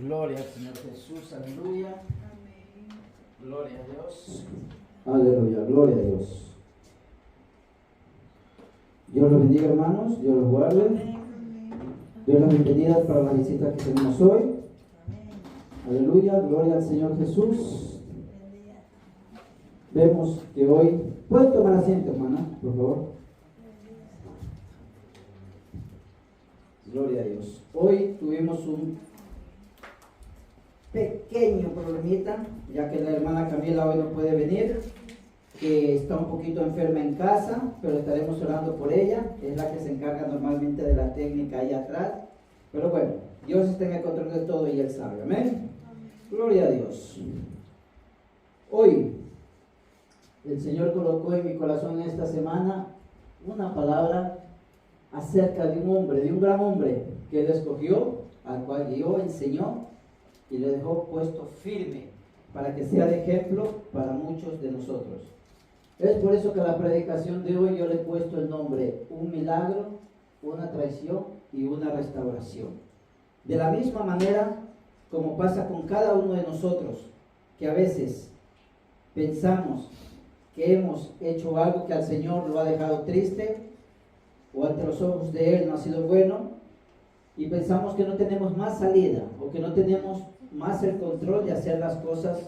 Gloria al Señor Jesús, aleluya. Amén. Gloria a Dios. Aleluya, gloria a Dios. Dios los bendiga, hermanos, Dios los guarde. Dios las bienvenidas para la visita que tenemos hoy. Aleluya, gloria al Señor Jesús. Vemos que hoy, ¿pueden tomar asiento, hermana, por favor? Gloria a Dios. Hoy tuvimos un pequeño problemita, ya que la hermana Camila hoy no puede venir, que está un poquito enferma en casa, pero estaremos orando por ella. Es la que se encarga normalmente de la técnica ahí atrás. Pero bueno, Dios está en el control de todo y Él sabe. Amén. Gloria a Dios. Hoy el Señor colocó en mi corazón esta semana una palabra acerca de un hombre, de un gran hombre que Él escogió, al cual guió, enseñó y le dejó puesto firme para que sea de ejemplo para muchos de nosotros. Es por eso que a la predicación de hoy yo le he puesto el nombre: un milagro, una traición y una restauración. De la misma manera como pasa con cada uno de nosotros, que a veces pensamos que hemos hecho algo que al Señor lo ha dejado triste, o ante los ojos de Él no ha sido bueno, y pensamos que no tenemos más salida, o que no tenemos más el control de hacer las cosas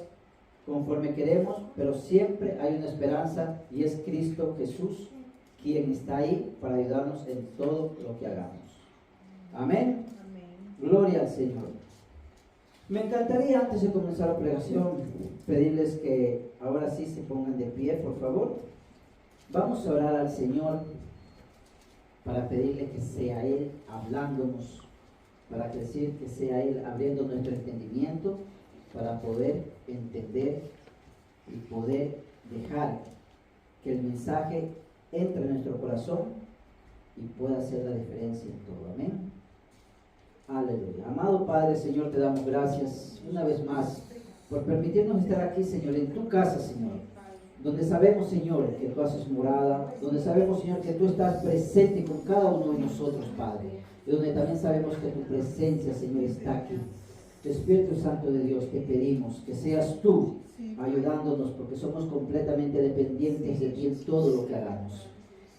conforme queremos, pero siempre hay una esperanza, y es Cristo Jesús quien está ahí para ayudarnos en todo lo que hagamos. Amén. Amén. Gloria al Señor. Me encantaría, antes de comenzar la predicación, pedirles que ahora sí se pongan de pie, por favor. Vamos a orar al Señor para pedirle que sea Él hablándonos, para decir que sea Él abriendo nuestro entendimiento, para poder entender y poder dejar que el mensaje entre en nuestro corazón y pueda hacer la diferencia en todo. Amén. Aleluya. Amado Padre, Señor, te damos gracias una vez más por permitirnos estar aquí, Señor, en tu casa, Señor, donde sabemos, Señor, que tú haces morada, donde sabemos, Señor, que tú estás presente con cada uno de nosotros, Padre, y donde también sabemos que tu presencia, Señor, está aquí. Espíritu Santo de Dios, te pedimos que seas tú ayudándonos, porque somos completamente dependientes de ti en todo lo que hagamos.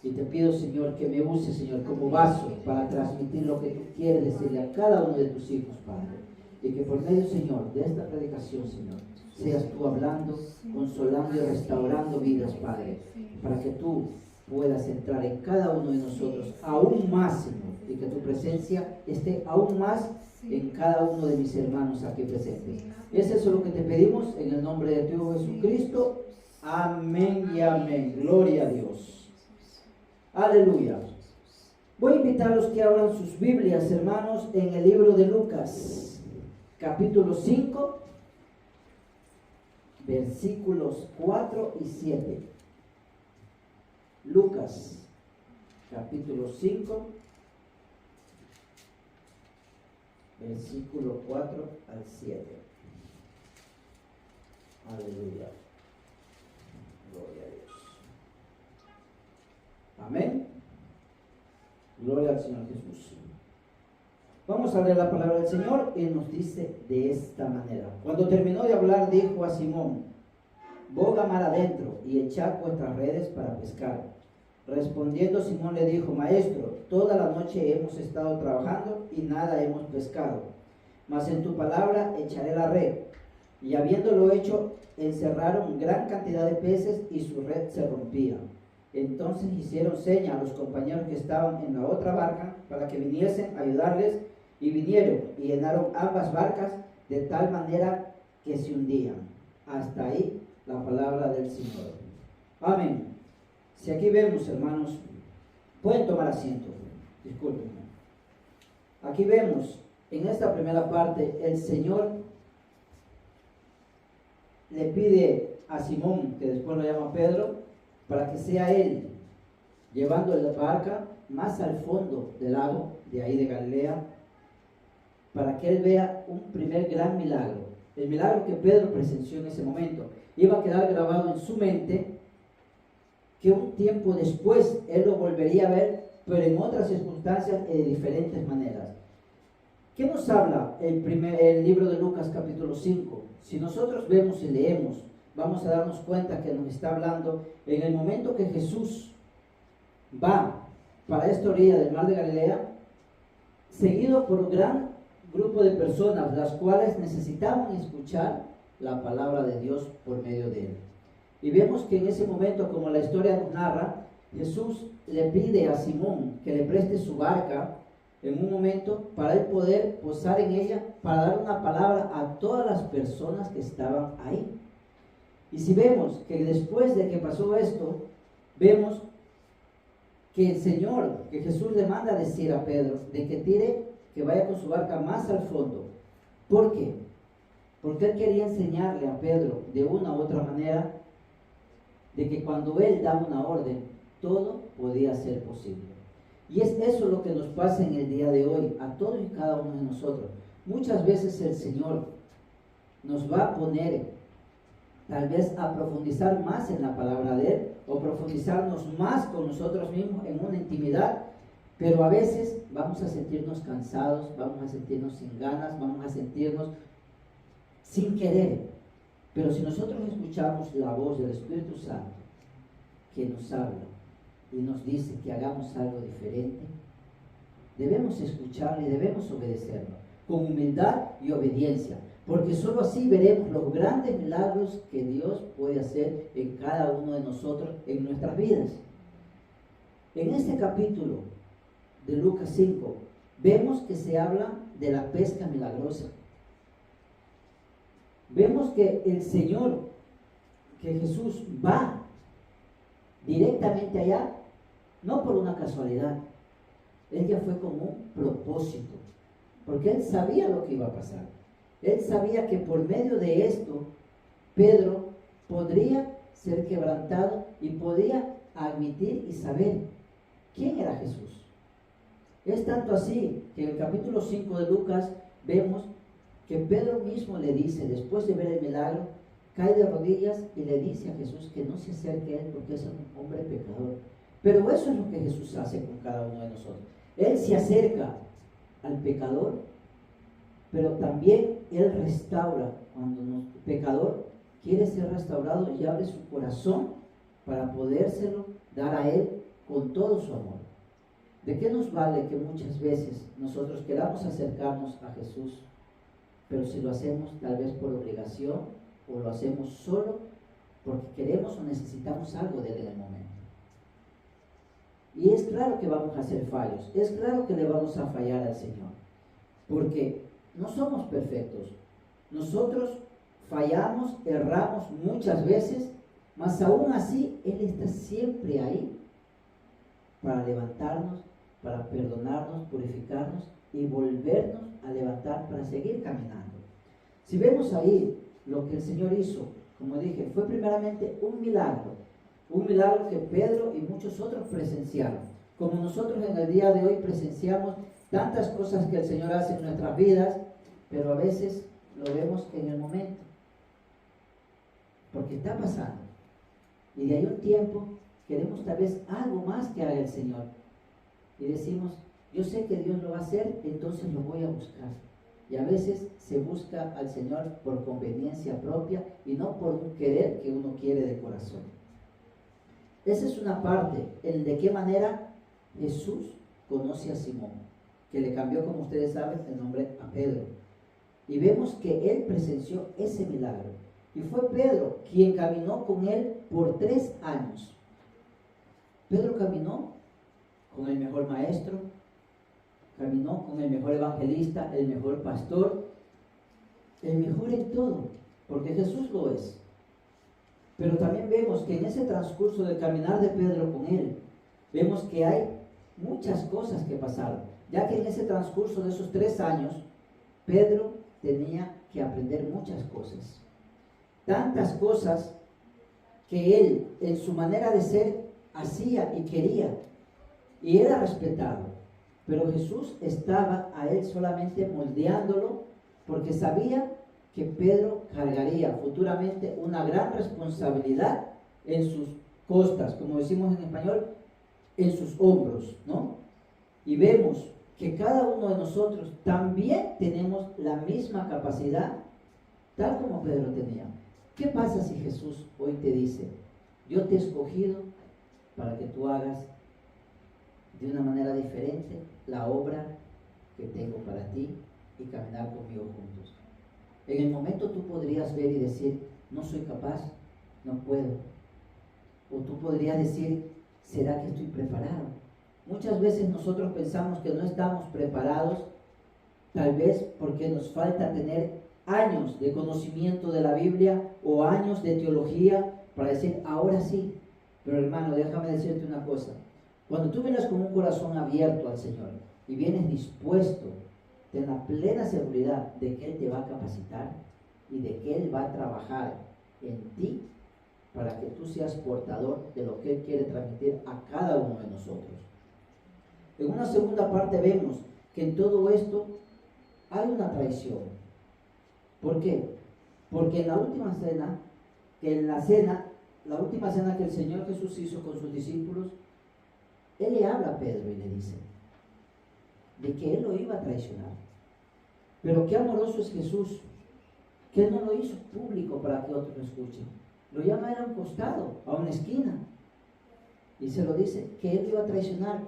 Y te pido, Señor, que me uses, Señor, como vaso para transmitir lo que tú quieres decirle a cada uno de tus hijos, Padre. Y que por medio, Señor, de esta predicación, Señor, seas tú hablando, consolando y restaurando vidas, Padre, para que tú puedas entrar en cada uno de nosotros aún más, Señor, y que tu presencia esté aún más en cada uno de mis hermanos aquí presentes. Es eso lo que te pedimos en el nombre de tu Hijo Jesucristo. Amén y amén. Gloria a Dios. Aleluya. Voy a invitarlos que abran sus Biblias, hermanos, en el libro de Lucas, capítulo 5, versículos 4 y 7. Lucas, capítulo 5, versículo 4 al 7. Aleluya. Gloria a Dios. Amén. Gloria al Señor Jesús. Vamos a leer la palabra del Señor y nos dice de esta manera: cuando terminó de hablar, dijo a Simón: boga mar adentro y echad vuestras redes para pescar. Respondiendo Simón le dijo: Maestro, toda la noche hemos estado trabajando y nada hemos pescado, mas en tu palabra echaré la red. Y habiéndolo hecho, encerraron gran cantidad de peces y su red se rompía. Entonces hicieron seña a los compañeros que estaban en la otra barca para que viniesen a ayudarles, y vinieron y llenaron ambas barcas de tal manera que se hundían. Hasta ahí la palabra del Señor. Amén. Si aquí vemos, hermanos, pueden tomar asiento, discúlpenme. Aquí vemos en esta primera parte, el Señor le pide a Simón, que después lo llama Pedro, para que sea él llevando la barca más al fondo del lago de ahí de Galilea, para que él vea un primer gran milagro, el milagro que Pedro presenció en ese momento. Iba a quedar grabado en su mente, que un tiempo después él lo volvería a ver, pero en otras circunstancias y de diferentes maneras. ¿Qué nos habla el libro de Lucas capítulo 5? Si nosotros vemos y leemos, vamos a darnos cuenta que nos está hablando en el momento que Jesús va para esta orilla del mar de Galilea, seguido por un gran grupo de personas, las cuales necesitaban escuchar la palabra de Dios por medio de él. Y vemos que en ese momento, como la historia nos narra, Jesús le pide a Simón que le preste su barca en un momento para él poder posar en ella, para dar una palabra a todas las personas que estaban ahí. Y si vemos que después de que pasó esto, vemos que el Señor, que Jesús le manda a decir a Pedro de que tire, que vaya con su barca más al fondo. ¿Por qué? Porque él quería enseñarle a Pedro de una u otra manera de que cuando él daba una orden, todo podía ser posible. Y es eso lo que nos pasa en el día de hoy, a todos y cada uno de nosotros. Muchas veces el Señor nos va a poner, tal vez a profundizar más en la palabra de Él, o profundizarnos más con nosotros mismos en una intimidad, pero a veces vamos a sentirnos cansados, vamos a sentirnos sin ganas, vamos a sentirnos sin querer. Pero si nosotros escuchamos la voz del Espíritu Santo que nos habla y nos dice que hagamos algo diferente, debemos escucharle y debemos obedecerlo con humildad y obediencia, porque solo así veremos los grandes milagros que Dios puede hacer en cada uno de nosotros, en nuestras vidas. En este capítulo de Lucas 5 vemos que se habla de la pesca milagrosa. Vemos que el Señor, que Jesús va directamente allá, no por una casualidad. Él ya fue con un propósito, porque él sabía lo que iba a pasar. Él sabía que por medio de esto, Pedro podría ser quebrantado y podía admitir y saber quién era Jesús. Es tanto así que en el capítulo 5 de Lucas vemos que Pedro mismo le dice, después de ver el milagro, cae de rodillas y le dice a Jesús que no se acerque a él porque es un hombre pecador. Pero eso es lo que Jesús hace con cada uno de nosotros. Él se acerca al pecador, pero también Él restaura. Cuando el pecador quiere ser restaurado y abre su corazón para podérselo dar a Él con todo su amor. ¿De qué nos vale que muchas veces nosotros queramos acercarnos a Jesús, pero si lo hacemos tal vez por obligación o lo hacemos solo porque queremos o necesitamos algo de Él en el momento? Y es claro que vamos a hacer fallos, es claro que le vamos a fallar al Señor, porque no somos perfectos. Nosotros fallamos, erramos muchas veces, mas aún así Él está siempre ahí para levantarnos, para perdonarnos, purificarnos y volvernos a levantar para seguir caminando. Si vemos ahí lo que el Señor hizo, como dije, fue primeramente un milagro que Pedro y muchos otros presenciaron. Como nosotros en el día de hoy presenciamos tantas cosas que el Señor hace en nuestras vidas, pero a veces lo vemos en el momento, porque está pasando. Y de ahí un tiempo queremos tal vez algo más que haga el Señor. Y decimos, yo sé que Dios lo va a hacer, entonces lo voy a buscar. Y a veces se busca al Señor por conveniencia propia y no por un querer que uno quiere de corazón. Esa es una parte, en de qué manera Jesús conoce a Simón, que le cambió, como ustedes saben, el nombre a Pedro. Y vemos que él presenció ese milagro. Y fue Pedro quien caminó con él por 3 años. Pedro caminó con el mejor maestro, caminó con el mejor evangelista, el mejor pastor, el mejor en todo, porque Jesús lo es. Pero también vemos que en ese transcurso del caminar de Pedro con él, vemos que hay muchas cosas que pasaron, ya que en ese transcurso de esos 3 años, Pedro tenía que aprender muchas cosas. Tantas cosas que él, en su manera de ser, hacía y quería, y era respetado. Pero Jesús estaba a él solamente moldeándolo, porque sabía que Pedro cargaría futuramente una gran responsabilidad en sus costas, como decimos en español, en sus hombros, ¿no? Y vemos que cada uno de nosotros también tenemos la misma capacidad, tal como Pedro tenía. ¿Qué pasa si Jesús hoy te dice, yo te he escogido para que tú hagas de una manera diferente la obra que tengo para ti y caminar conmigo juntos? En el momento tú podrías ver y decir, no soy capaz, no puedo. O tú podrías decir, ¿será que estoy preparado? Muchas veces nosotros pensamos que no estamos preparados, tal vez porque nos falta tener años de conocimiento de la Biblia o años de teología para decir, ahora sí. Pero hermano, déjame decirte una cosa. Cuando tú vienes con un corazón abierto al Señor y vienes dispuesto, ten la plena seguridad de que Él te va a capacitar y de que Él va a trabajar en ti para que tú seas portador de lo que Él quiere transmitir a cada uno de nosotros. En una segunda parte vemos que en todo esto hay una traición. ¿Por qué? Porque en la última cena, la última cena que el Señor Jesús hizo con sus discípulos, Él le habla a Pedro y le dice de que Él lo iba a traicionar. Pero qué amoroso es Jesús, que Él no lo hizo público para que otros lo escuchen. Lo llama a Él a un costado, a una esquina, y se lo dice, que Él lo iba a traicionar.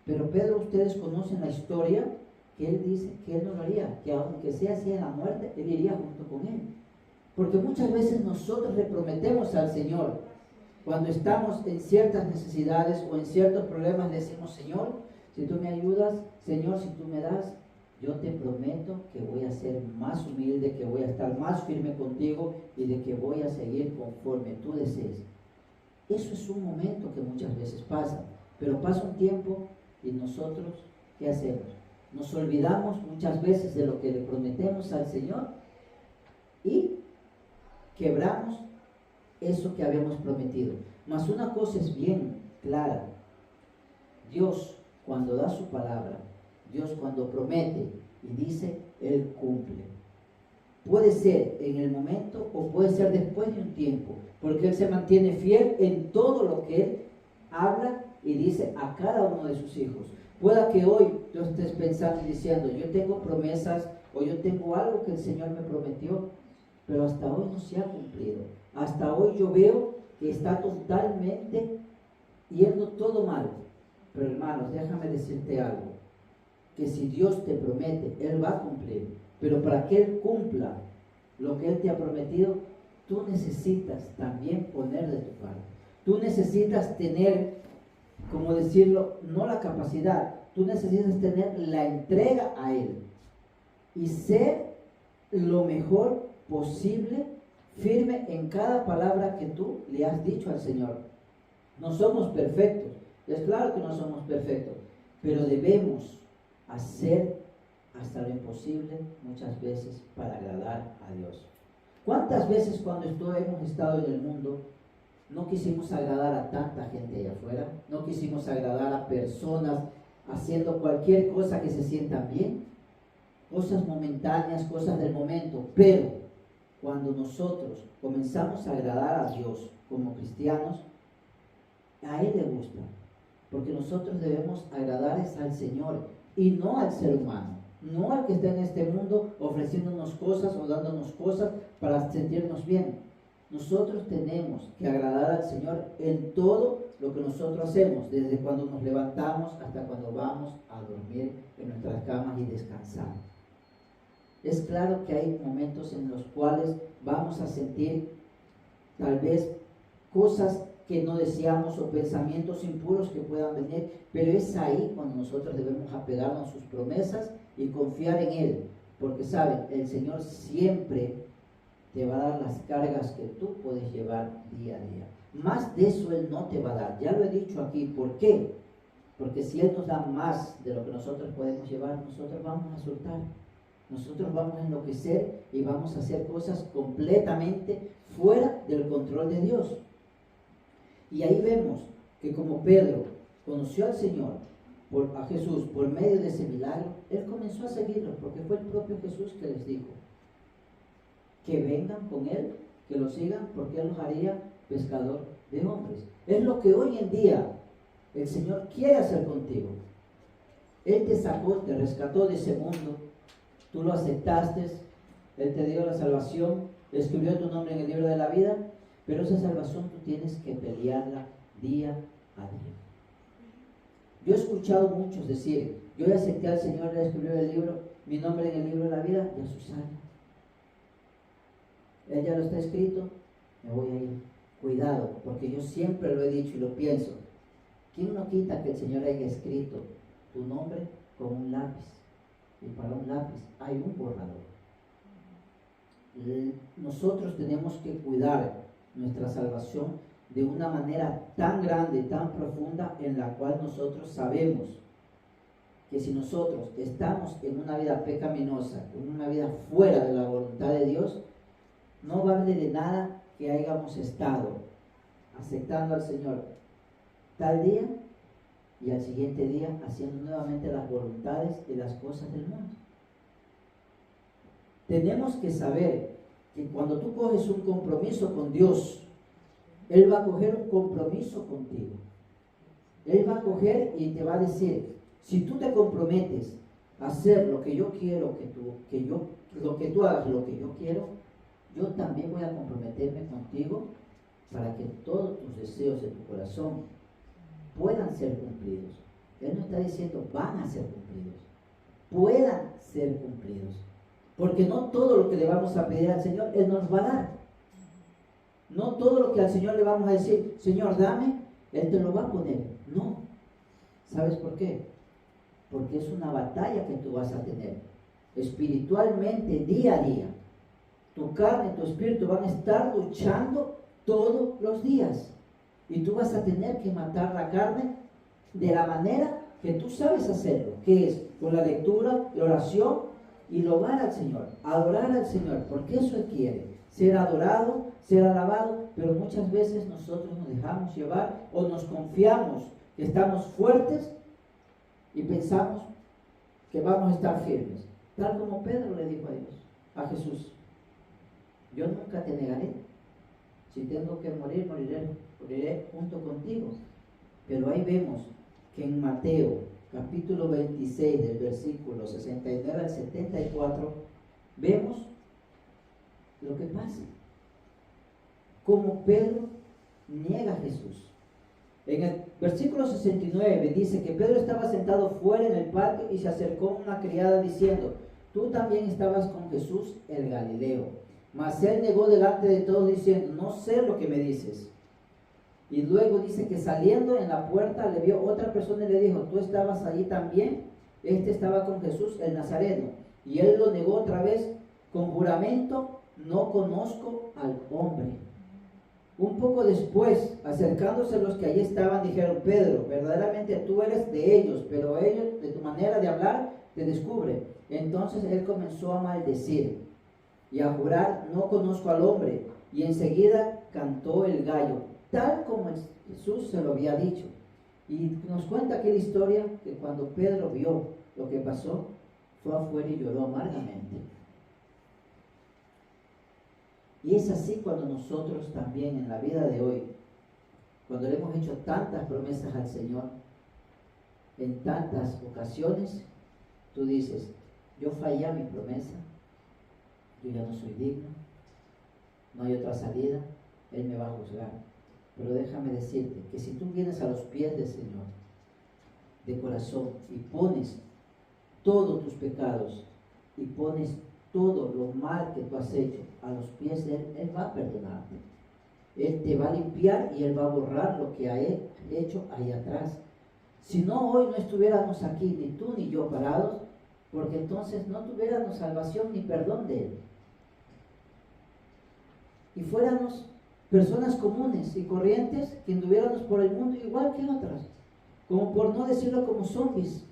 Pero Pedro, ustedes conocen la historia, que Él dice que Él no lo haría, que aunque sea así en la muerte, Él iría junto con Él. Porque muchas veces nosotros le prometemos al Señor, cuando estamos en ciertas necesidades o en ciertos problemas, le decimos, Señor, si tú me ayudas, Señor, si tú me das, yo te prometo que voy a ser más humilde, que voy a estar más firme contigo y de que voy a seguir conforme tú desees. Eso es un momento que muchas veces pasa, pero pasa un tiempo y nosotros, ¿qué hacemos? Nos olvidamos muchas veces de lo que le prometemos al Señor y quebramos eso que habíamos prometido. Mas una cosa es bien clara: Dios, cuando da su palabra, Dios cuando promete y dice, Él cumple. Puede ser en el momento o puede ser después de un tiempo, porque Él se mantiene fiel en todo lo que Él habla y dice a cada uno de sus hijos. Pueda que hoy tú estés pensando y diciendo, yo tengo promesas o yo tengo algo que el Señor me prometió, pero hasta hoy no se ha cumplido. Hasta hoy yo veo que está totalmente yendo todo mal. Pero hermanos, déjame decirte algo, que si Dios te promete, Él va a cumplir. Pero para que Él cumpla lo que Él te ha prometido, tú necesitas también poner de tu parte. Tú necesitas tener, como decirlo, no la capacidad, tú necesitas tener la entrega a Él y ser lo mejor posible, firme en cada palabra que tú le has dicho al Señor. No somos perfectos, es claro que no somos perfectos, pero debemos hacer hasta lo imposible muchas veces para agradar a Dios. ¿Cuántas veces cuando hemos estado en el mundo no quisimos agradar a tanta gente allá afuera? No quisimos agradar a personas haciendo cualquier cosa que se sientan bien, cosas momentáneas, cosas del momento. Pero cuando nosotros comenzamos a agradar a Dios como cristianos, a Él le gusta, porque nosotros debemos agradar al Señor y no al ser humano, no al que está en este mundo ofreciéndonos cosas o dándonos cosas para sentirnos bien. Nosotros tenemos que agradar al Señor en todo lo que nosotros hacemos, desde cuando nos levantamos hasta cuando vamos a dormir en nuestras camas y descansar. Es claro que hay momentos en los cuales vamos a sentir tal vez cosas que no deseamos o pensamientos impuros que puedan venir, pero es ahí cuando nosotros debemos apegarnos a sus promesas y confiar en Él, porque saben, el Señor siempre te va a dar las cargas que tú puedes llevar día a día. Más de eso Él no te va a dar, ya lo he dicho aquí. ¿Por qué? Porque si Él nos da más de lo que nosotros podemos llevar, nosotros vamos a soltar, nosotros vamos a enloquecer y vamos a hacer cosas completamente fuera del control de Dios. Y ahí vemos que como Pedro conoció al Señor, a Jesús, por medio de ese milagro, él comenzó a seguirlo, porque fue el propio Jesús que les dijo que vengan con Él, que lo sigan, porque Él los haría pescador de hombres. Es lo que hoy en día el Señor quiere hacer contigo. Él te sacó, te rescató de ese mundo. Tú lo aceptaste. Él te dio la salvación. Escribió tu nombre en el libro de la vida. Pero esa salvación tú tienes que pelearla día a día. Yo he escuchado muchos decir, yo ya acepté al Señor, le escribió el libro, mi nombre en el libro de la vida, y a Susana. Él ya lo está escrito, me voy a ir. Cuidado, porque yo siempre lo he dicho y lo pienso. ¿Quién no quita que el Señor haya escrito tu nombre con un lápiz? Y para un lápiz hay un borrador. Nosotros tenemos que cuidar nuestra salvación de una manera tan grande, tan profunda, en la cual nosotros sabemos que si nosotros estamos en una vida pecaminosa, en una vida fuera de la voluntad de Dios, no vale de nada que hayamos estado aceptando al Señor tal día y al siguiente día haciendo nuevamente las voluntades y las cosas del mundo. Tenemos que saber que cuando tú coges un compromiso con Dios, Él va a coger un compromiso contigo. Él va a coger y te va a decir, si tú te comprometes a hacer lo que yo quiero lo que tú hagas lo que yo quiero, yo también voy a comprometerme contigo para que todos tus deseos de tu corazón puedan ser cumplidos. Él no está diciendo van a ser cumplidos, puedan ser cumplidos. Porque no todo lo que le vamos a pedir al Señor, Él nos va a dar. No todo lo que al Señor le vamos a decir, Señor, dame, Él te lo va a poner. No. ¿Sabes por qué? Porque es una batalla que tú vas a tener. Espiritualmente, día a día. Tu carne y tu espíritu van a estar luchando todos los días. Y tú vas a tener que matar la carne de la manera que tú sabes hacerlo. Que es con la lectura, la oración y rogar al Señor. Adorar al Señor. Porque eso Él quiere. Ser adorado, ser alabado, pero muchas veces nosotros nos dejamos llevar o nos confiamos que estamos fuertes y pensamos que vamos a estar firmes. Tal como Pedro le dijo a Dios, a Jesús, yo nunca te negaré. Si tengo que morir, moriré junto contigo. Pero ahí vemos que en Mateo, capítulo 26, del versículo 69 al 74, vemos lo que pasa. Como Pedro niega a Jesús. En el versículo 69 dice que Pedro estaba sentado fuera en el patio y se acercó una criada diciendo, tú también estabas con Jesús el Galileo. Mas él negó delante de todos diciendo, no sé lo que me dices. Y luego dice que saliendo en la puerta le vio otra persona y le dijo, tú estabas allí también. Este estaba con Jesús el Nazareno. Y él lo negó otra vez con juramento, no conozco al hombre. Un poco después, acercándose los que allí estaban, dijeron, Pedro, verdaderamente tú eres de ellos, pero ellos, de tu manera de hablar, te descubren. Entonces él comenzó a maldecir y a jurar, no conozco al hombre. Y enseguida cantó el gallo, tal como Jesús se lo había dicho. Y nos cuenta aquella historia que cuando Pedro vio lo que pasó, fue afuera y lloró amargamente. Y es así cuando nosotros también en la vida de hoy, cuando le hemos hecho tantas promesas al Señor, en tantas ocasiones, tú dices, yo fallé a mi promesa, yo ya no soy digno, no hay otra salida, Él me va a juzgar. Pero déjame decirte que si tú vienes a los pies del Señor, de corazón, y pones todos tus pecados, y pones todo lo mal que tú has hecho a los pies de Él, Él va a perdonarte. Él te va a limpiar y Él va a borrar lo que ha hecho ahí atrás. Si no, hoy no estuviéramos aquí, ni tú ni yo parados, porque entonces no tuviéramos salvación ni perdón de Él. Y fuéramos personas comunes y corrientes que anduviéramos por el mundo igual que otras, como por no decirlo como zombies,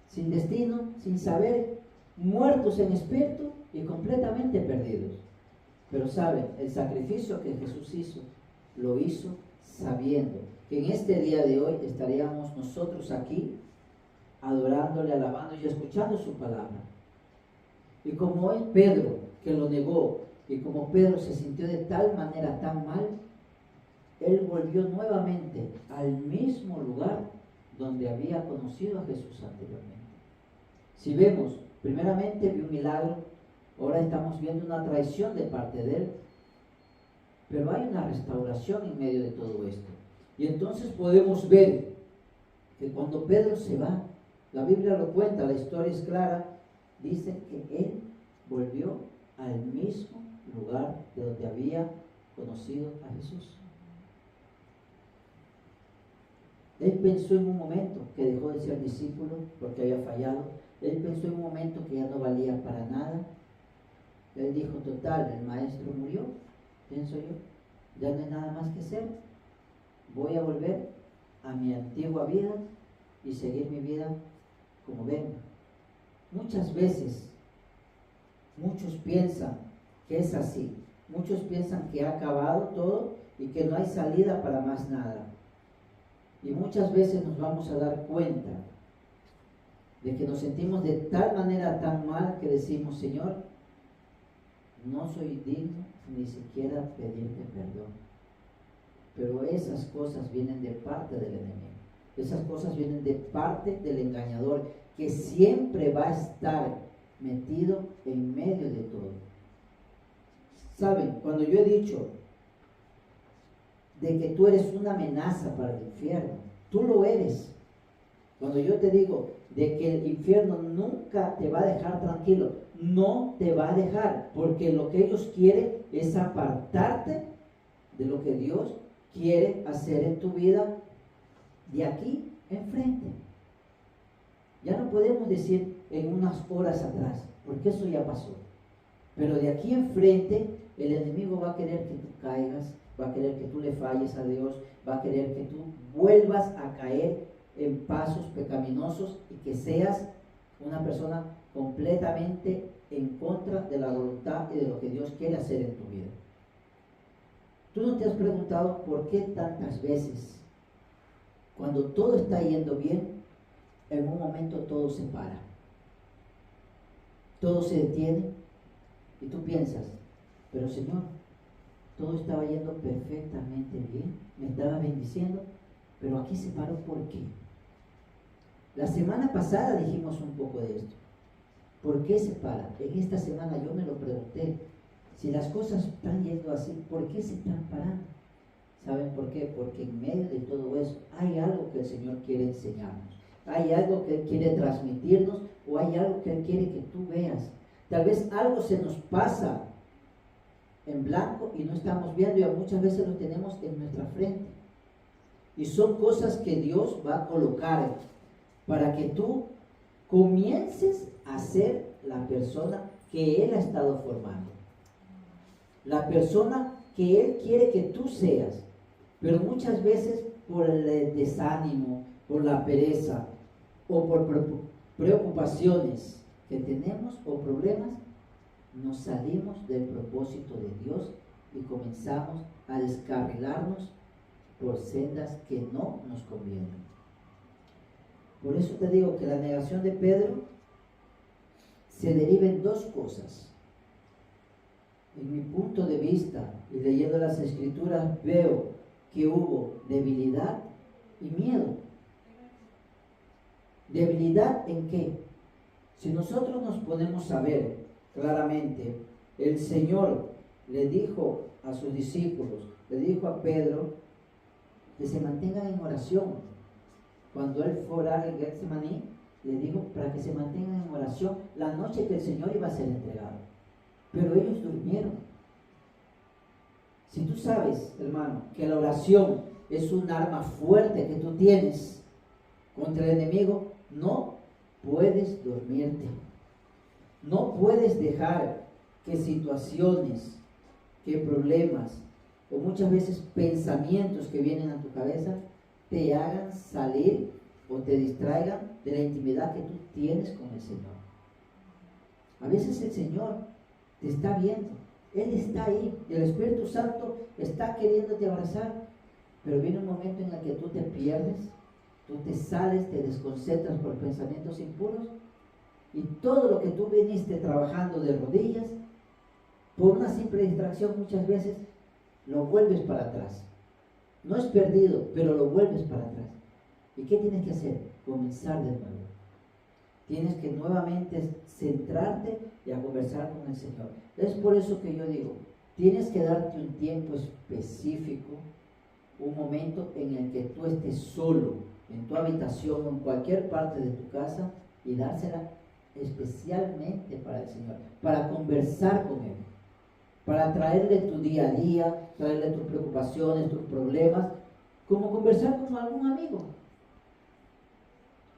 sin destino, sin saber, muertos en espíritu y completamente perdidos. Pero saben, el sacrificio que Jesús hizo, lo hizo sabiendo que en este día de hoy estaríamos nosotros aquí adorándole, alabando y escuchando su palabra. Y como es Pedro que lo negó, y como Pedro se sintió de tal manera tan mal, él volvió nuevamente al mismo lugar donde había conocido a Jesús anteriormente. Si vemos, primeramente vio un milagro, ahora estamos viendo una traición de parte de él, pero hay una restauración en medio de todo esto. Y entonces podemos ver que cuando Pedro se va, la Biblia lo cuenta, la historia es clara, dice que él volvió al mismo lugar de donde había conocido a Jesús. Él pensó en un momento que dejó de ser discípulo porque había fallado. Él pensó en un momento que ya no valía para nada. Él dijo, total, el maestro murió, pienso yo, ya no hay nada más que hacer. Voy a volver a mi antigua vida y seguir mi vida como venga. Muchas veces, muchos piensan que es así. Muchos piensan que ha acabado todo y que no hay salida para más nada. Y muchas veces nos vamos a dar cuenta de que nos sentimos de tal manera tan mal que decimos, Señor, no soy digno ni siquiera pedirte perdón. Pero esas cosas vienen de parte del enemigo. Esas cosas vienen de parte del engañador, que siempre va a estar metido en medio de todo. ¿Saben? Cuando yo he dicho de que tú eres una amenaza para el infierno, tú lo eres. Cuando yo te digo de que el infierno nunca te va a dejar tranquilo, no te va a dejar, porque lo que ellos quieren es apartarte de lo que Dios quiere hacer en tu vida de aquí enfrente. Ya no podemos decir en unas horas atrás, porque eso ya pasó. Pero de aquí enfrente, el enemigo va a querer que tú caigas, va a querer que tú le falles a Dios, va a querer que tú vuelvas a caer en pasos pecaminosos y que seas una persona completamente en contra de la voluntad y de lo que Dios quiere hacer en tu vida. ¿Tú no te has preguntado por qué tantas veces, cuando todo está yendo bien, en un momento todo se para? Todo se detiene y tú piensas, pero Señor, todo estaba yendo perfectamente bien, me estaba bendiciendo, pero aquí se paró. ¿Por qué? La semana pasada dijimos un poco de esto. ¿Por qué se para? En esta semana yo me lo pregunté. Si las cosas están yendo así, ¿por qué se están parando? ¿Saben por qué? Porque en medio de todo eso hay algo que el Señor quiere enseñarnos. Hay algo que Él quiere transmitirnos, o hay algo que Él quiere que tú veas. Tal vez algo se nos pasa en blanco y no estamos viendo, y muchas veces lo tenemos en nuestra frente. Y son cosas que Dios va a colocar para que tú comiences a ser la persona que Él ha estado formando. La persona que Él quiere que tú seas. Pero muchas veces por el desánimo, por la pereza o por preocupaciones que tenemos o problemas, nos salimos del propósito de Dios y comenzamos a descarrilarnos por sendas que no nos convienen. Por eso te digo que la negación de Pedro se deriva en dos cosas. En mi punto de vista, y leyendo las Escrituras, veo que hubo debilidad y miedo. ¿Debilidad en qué? Si nosotros nos ponemos a ver claramente, el Señor le dijo a sus discípulos, le dijo a Pedro, que se mantengan en oración. Cuando él fue a orar en Getsemaní, le dijo para que se mantengan en oración la noche que el Señor iba a ser entregado. Pero ellos durmieron. Si tú sabes, hermano, que la oración es un arma fuerte que tú tienes contra el enemigo, no puedes dormirte. No puedes dejar que situaciones, que problemas, o muchas veces pensamientos que vienen a tu cabeza, te hagan salir o te distraigan de la intimidad que tú tienes con el Señor. A veces el Señor te está viendo, Él está ahí, y el Espíritu Santo está queriéndote abrazar, pero viene un momento en el que tú te pierdes, tú te sales, te desconcentras por pensamientos impuros, y todo lo que tú viniste trabajando de rodillas, por una simple distracción muchas veces, lo vuelves para atrás. No es perdido, pero lo vuelves para atrás. ¿Y qué tienes que hacer? Comenzar de nuevo. Tienes que nuevamente centrarte y a conversar con el Señor. Es por eso que yo digo, tienes que darte un tiempo específico, un momento en el que tú estés solo, en tu habitación o en cualquier parte de tu casa, y dársela especialmente para el Señor, para conversar con Él, para traerle tu día a día, traerle tus preocupaciones, tus problemas, como conversar con algún amigo.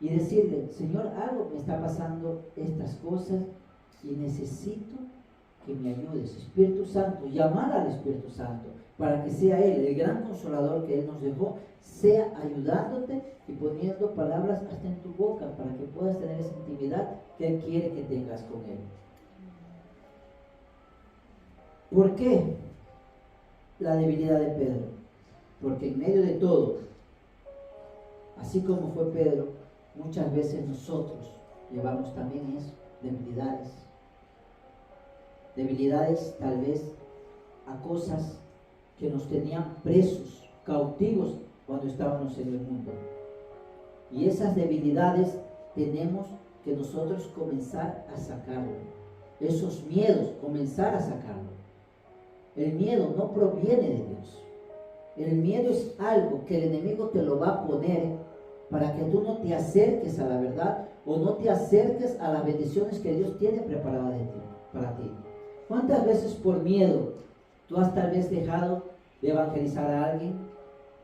Y decirle, Señor, algo me está pasando estas cosas y necesito que me ayudes. Espíritu Santo, llamar al Espíritu Santo para que sea Él, el gran consolador que Él nos dejó, sea ayudándote y poniendo palabras hasta en tu boca para que puedas tener esa intimidad que Él quiere que tengas con Él. ¿Por qué la debilidad de Pedro? Porque en medio de todo, así como fue Pedro, muchas veces nosotros llevamos también eso, debilidades tal vez a cosas que nos tenían presos, cautivos cuando estábamos en el mundo. Y esas debilidades tenemos que nosotros comenzar a sacarlo. Esos miedos, comenzar a sacarlo. El miedo no proviene de Dios. El miedo es algo que el enemigo te lo va a poner para que tú no te acerques a la verdad o no te acerques a las bendiciones que Dios tiene preparadas para ti. ¿Cuántas veces por miedo tú has tal vez dejado de evangelizar a alguien?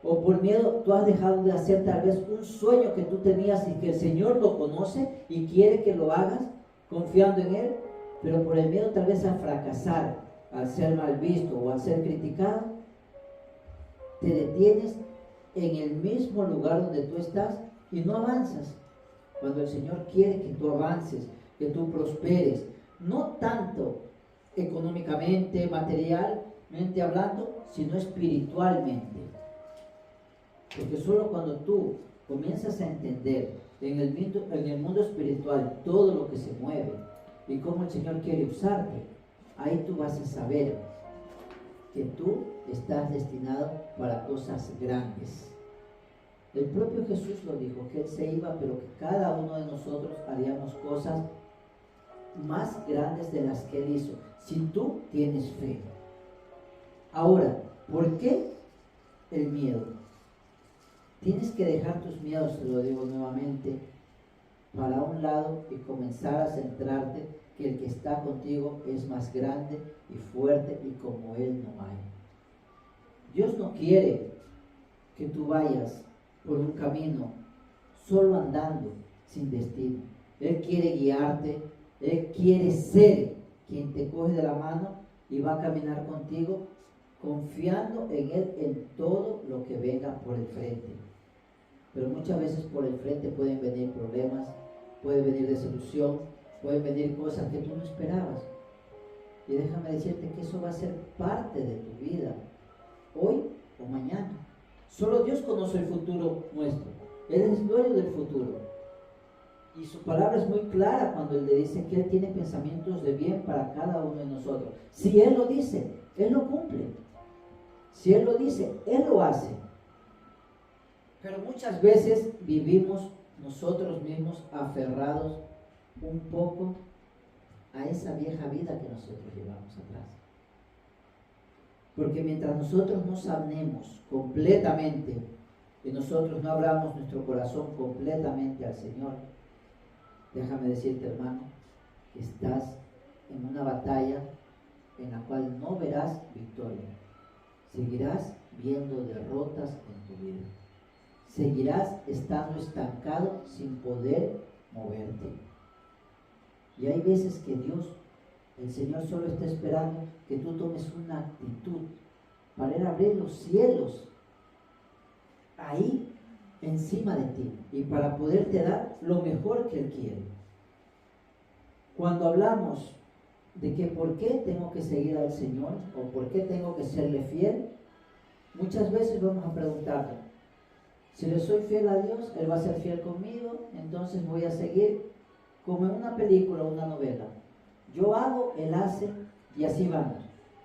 O por miedo tú has dejado de hacer tal vez un sueño que tú tenías y que el Señor lo conoce y quiere que lo hagas confiando en Él, pero por el miedo tal vez a fracasar, al ser mal visto o al ser criticado, te detienes en el mismo lugar donde tú estás y no avanzas. Cuando el Señor quiere que tú avances, que tú prosperes, no tanto económicamente, materialmente hablando, sino espiritualmente. Porque solo cuando tú comienzas a entender en el mundo espiritual todo lo que se mueve y cómo el Señor quiere usarte, ahí tú vas a saber que tú estás destinado para cosas grandes. El propio Jesús lo dijo, que Él se iba, pero que cada uno de nosotros haríamos cosas más grandes de las que Él hizo, si tú tienes fe. Ahora, ¿por qué el miedo? Tienes que dejar tus miedos, te lo digo nuevamente, para un lado y comenzar a centrarte que el que está contigo es más grande y fuerte y como Él no hay. Dios no quiere que tú vayas por un camino solo andando sin destino. Él quiere guiarte, Él quiere ser quien te coge de la mano y va a caminar contigo confiando en Él en todo lo que venga por el frente. Pero muchas veces por el frente pueden venir problemas, puede venir desilusión, pueden venir cosas que tú no esperabas. Y déjame decirte que eso va a ser parte de tu vida, hoy o mañana. Solo Dios conoce el futuro nuestro. Él es dueño del futuro. Y su palabra es muy clara cuando Él le dice que Él tiene pensamientos de bien para cada uno de nosotros. Si Él lo dice, Él lo cumple. Si Él lo dice, Él lo hace. Pero muchas veces vivimos nosotros mismos aferrados un poco a esa vieja vida que nosotros llevamos atrás. Porque mientras nosotros no sanemos completamente y nosotros no abramos nuestro corazón completamente al Señor, déjame decirte, hermano, que estás en una batalla en la cual no verás victoria. Seguirás viendo derrotas en tu vida. Seguirás estando estancado sin poder moverte. Y hay veces que Dios, el Señor, solo está esperando que tú tomes una actitud para ir a abrir los cielos ahí encima de ti y para poderte dar lo mejor que Él quiere. Cuando hablamos de que por qué tengo que seguir al Señor o por qué tengo que serle fiel, muchas veces vamos a preguntarnos: si le soy fiel a Dios, Él va a ser fiel conmigo, entonces voy a seguir como en una película o una novela. Yo hago, Él hace y así vamos.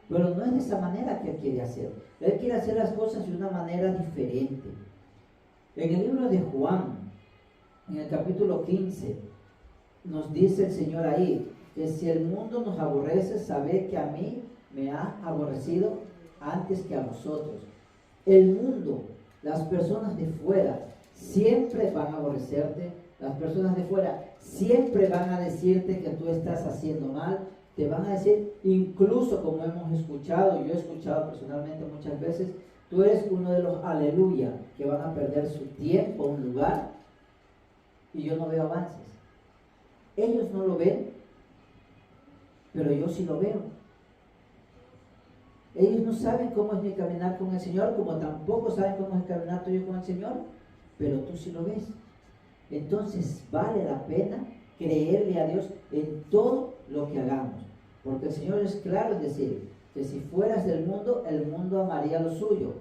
Pero no es de esa manera que Él quiere hacer. Él quiere hacer las cosas de una manera diferente. En el libro de Juan, en el capítulo 15, nos dice el Señor ahí, que si el mundo nos aborrece, sabed que a mí me ha aborrecido antes que a vosotros. El mundo, las personas de fuera, siempre van a aborrecerte. Las personas de fuera siempre van a decirte que tú estás haciendo mal. Te van a decir, incluso como hemos escuchado, yo he escuchado personalmente muchas veces, tú eres uno de los aleluya que van a perder su tiempo en un lugar y yo no veo avances. Ellos no lo ven, pero yo sí lo veo. Ellos no saben cómo es mi caminar con el Señor, como tampoco saben cómo es el caminar tuyo con el Señor, pero tú sí lo ves. Entonces vale la pena creerle a Dios en todo lo que hagamos, porque el Señor es claro en decir que si fueras del mundo, el mundo amaría lo suyo,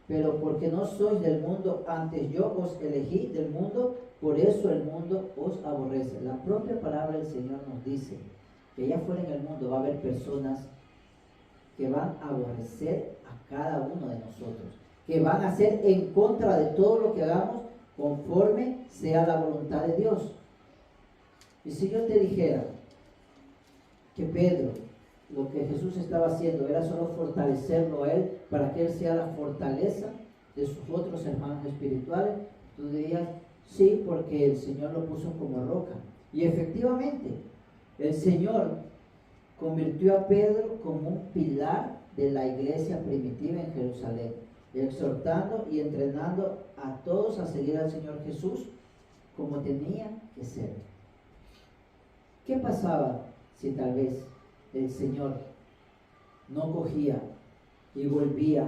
pero porque no sois del mundo, antes yo os elegí del mundo, por eso el mundo os aborrece. La propia palabra del Señor nos dice que allá fuera en el mundo va a haber personas que van a aborrecer a cada uno de nosotros, que van a ser en contra de todo lo que hagamos conforme sea la voluntad de Dios. Y si yo te dijera que Pedro, lo que Jesús estaba haciendo era solo fortalecerlo a él para que él sea la fortaleza de sus otros hermanos espirituales, tú dirías, sí, porque el Señor lo puso como roca. Y efectivamente, el Señor convirtió a Pedro como un pilar de la iglesia primitiva en Jerusalén, exhortando y entrenando a todos a seguir al Señor Jesús como tenía que ser. ¿Qué pasaba si tal vez el Señor no cogía y volvía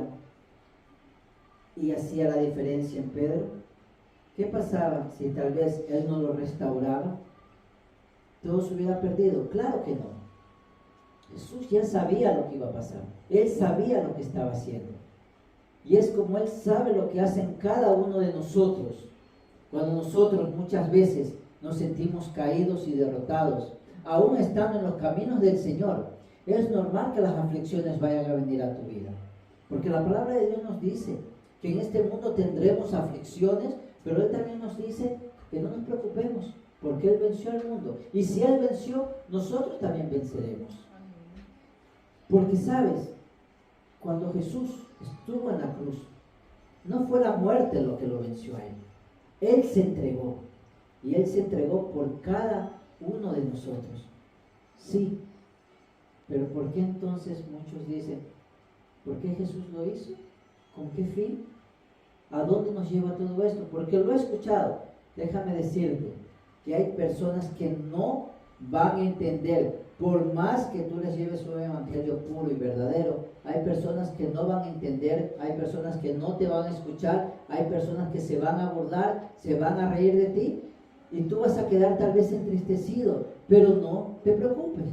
y hacía la diferencia en Pedro? ¿Qué pasaba si tal vez Él no lo restauraba? ¿Todo se hubiera perdido? Claro que no. Jesús ya sabía lo que iba a pasar. Él sabía lo que estaba haciendo. Y es como Él sabe lo que hace en cada uno de nosotros. Cuando nosotros muchas veces nos sentimos caídos y derrotados, aún estando en los caminos del Señor, es normal que las aflicciones vayan a venir a tu vida. Porque la palabra de Dios nos dice que en este mundo tendremos aflicciones, pero Él también nos dice que no nos preocupemos, porque Él venció al mundo. Y si Él venció, nosotros también venceremos. Porque sabes, cuando Jesús estuvo en la cruz, no fue la muerte lo que lo venció a Él. Él se entregó. Y Él se entregó por cada uno de nosotros. Sí. Pero ¿por qué entonces muchos dicen, ¿por qué Jesús lo hizo? ¿Con qué fin? ¿A dónde nos lleva todo esto? Porque lo he escuchado. Déjame decirte que hay personas que no van a entender, por más que tú les lleves un evangelio puro y verdadero, hay personas que no van a entender, hay personas que no te van a escuchar, hay personas que se van a burlar, se van a reír de ti y tú vas a quedar tal vez entristecido, pero no te preocupes,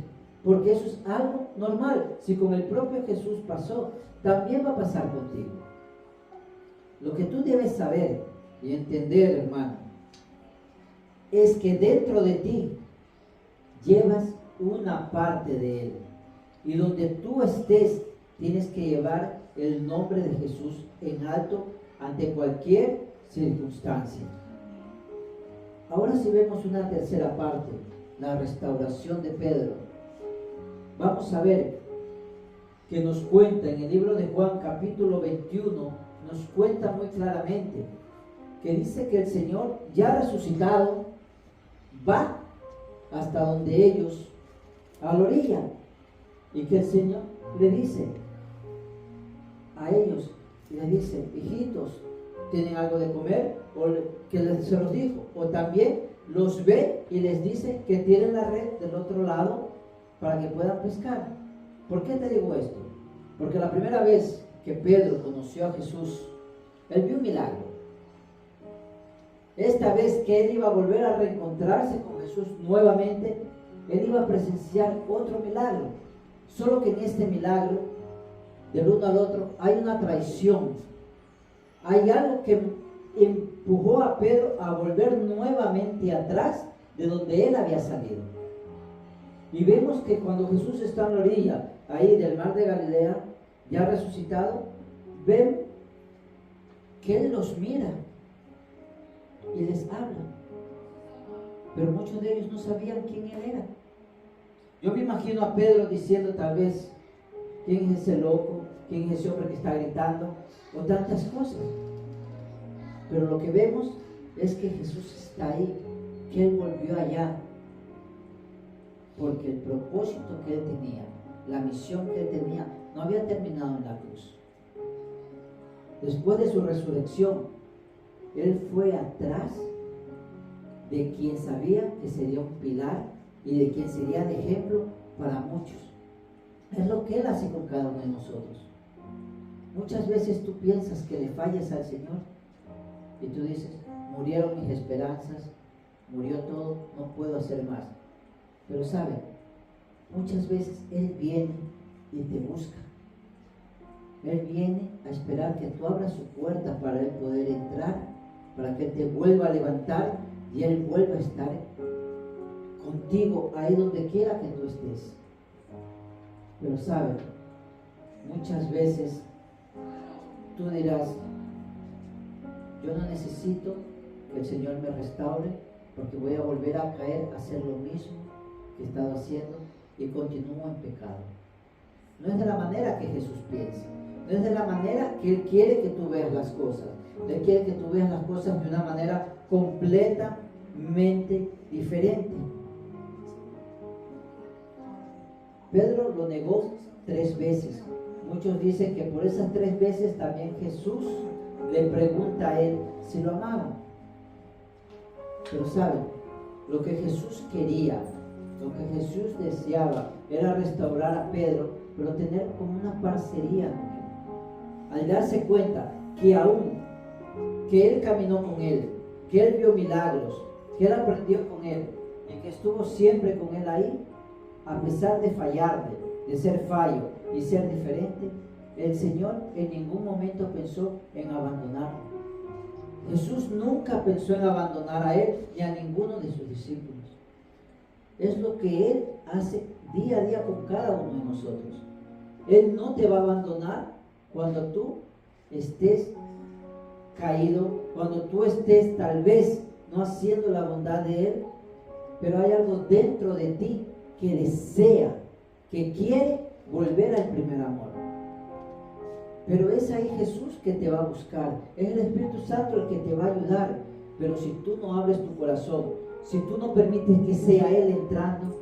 porque eso es algo normal. Si con el propio Jesús pasó, también va a pasar contigo. Lo que tú debes saber y entender, hermano, es que dentro de ti llevas una parte de Él. Y donde tú estés, tienes que llevar el nombre de Jesús en alto ante cualquier circunstancia. Ahora si vemos una tercera parte, la restauración de Pedro, vamos a ver que nos cuenta en el libro de Juan capítulo 21, nos cuenta muy claramente que dice que el Señor ya resucitado va hasta donde ellos, a la orilla, y que el Señor le dice a ellos, le dice, hijitos, ¿tienen algo de comer? O que se los dijo, o también los ve y les dice que tienen la red del otro lado para que puedan pescar. ¿Por qué te digo esto? Porque la primera vez que Pedro conoció a Jesús, él vio un milagro. Esta vez que él iba a volver a reencontrarse con Jesús nuevamente, él iba a presenciar otro milagro. Solo que en este milagro, del uno al otro, hay una traición. Hay algo que empujó a Pedro a volver nuevamente atrás de donde él había salido. Y vemos que cuando Jesús está en la orilla, ahí del mar de Galilea, ya resucitado, ven que él los mira y les habla. pero muchos de ellos no sabían quién Él era. Yo me imagino a Pedro diciendo tal vez, ¿quién es ese loco? ¿Quién es ese hombre que está gritando? O tantas cosas. Pero lo que vemos es que Jesús está ahí, que Él volvió allá, porque el propósito que Él tenía, la misión que Él tenía, no había terminado en la cruz. Después de su resurrección, Él fue atrás de quien sabía que sería un pilar y de quien sería de ejemplo para muchos. Es lo que Él hace con cada uno de nosotros. Muchas veces tú piensas que le fallas al Señor y tú dices, murieron mis esperanzas, murió todo, no puedo hacer más. Pero saben, muchas veces Él viene y te busca. Él viene a esperar que tú abras su puerta para Él poder entrar, para que te vuelva a levantar y Él vuelva a estar contigo ahí donde quiera que tú estés. Pero saben, muchas veces tú dirás, yo no necesito que el Señor me restaure porque voy a volver a caer a hacer lo mismo que he estado haciendo y continúo en pecado. No es de la manera que Jesús piensa, no es de la manera que Él quiere que tú veas las cosas. Él quiere que tú veas las cosas de una manera completamente diferente. Pedro lo negó 3 veces. Muchos dicen que por esas 3 veces también Jesús le pregunta a él si lo amaba. Pero saben, lo que Jesús quería, lo que Jesús deseaba era restaurar a Pedro, pero tener como una parcería con él. Al darse cuenta que aún que él caminó con él, que él vio milagros, que él aprendió con él y que estuvo siempre con él ahí, a pesar de fallarle, de ser fallo y ser diferente, el Señor en ningún momento pensó en abandonarlo. Jesús nunca pensó en abandonar a él ni a ninguno de sus discípulos. Es lo que Él hace día a día con cada uno de nosotros. Él no te va a abandonar cuando tú estés caído, cuando tú estés tal vez no haciendo la bondad de Él, pero hay algo dentro de ti que desea, que quiere volver al primer amor. Pero es ahí Jesús que te va a buscar, es el Espíritu Santo el que te va a ayudar. Pero si tú no abres tu corazón, si tú no permites que sea Él entrando,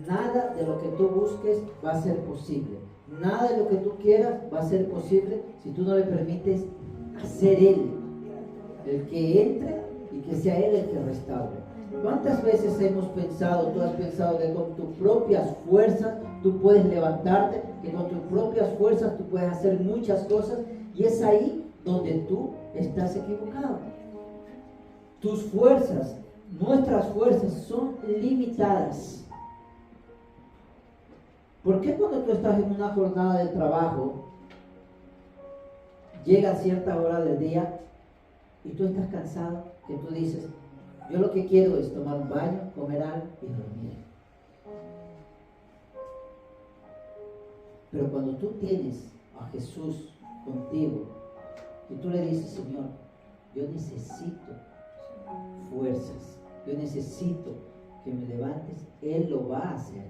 nada de lo que tú busques va a ser posible. Nada de lo que tú quieras va a ser posible si tú no le permites hacer Él el que entre y que sea Él el que restaure. ¿Cuántas veces hemos pensado, tú has pensado que con tus propias fuerzas tú puedes levantarte, que con tus propias fuerzas tú puedes hacer muchas cosas? Y es ahí donde tú estás equivocado. Tus fuerzas, nuestras fuerzas son limitadas. ¿Por qué cuando tú estás en una jornada de trabajo, llega cierta hora del día y tú estás cansado, que tú dices, yo lo que quiero es tomar un baño, comer algo y dormir? Pero cuando tú tienes a Jesús contigo y tú le dices, Señor, yo necesito fuerzas, yo necesito que me levantes, Él lo va a hacer.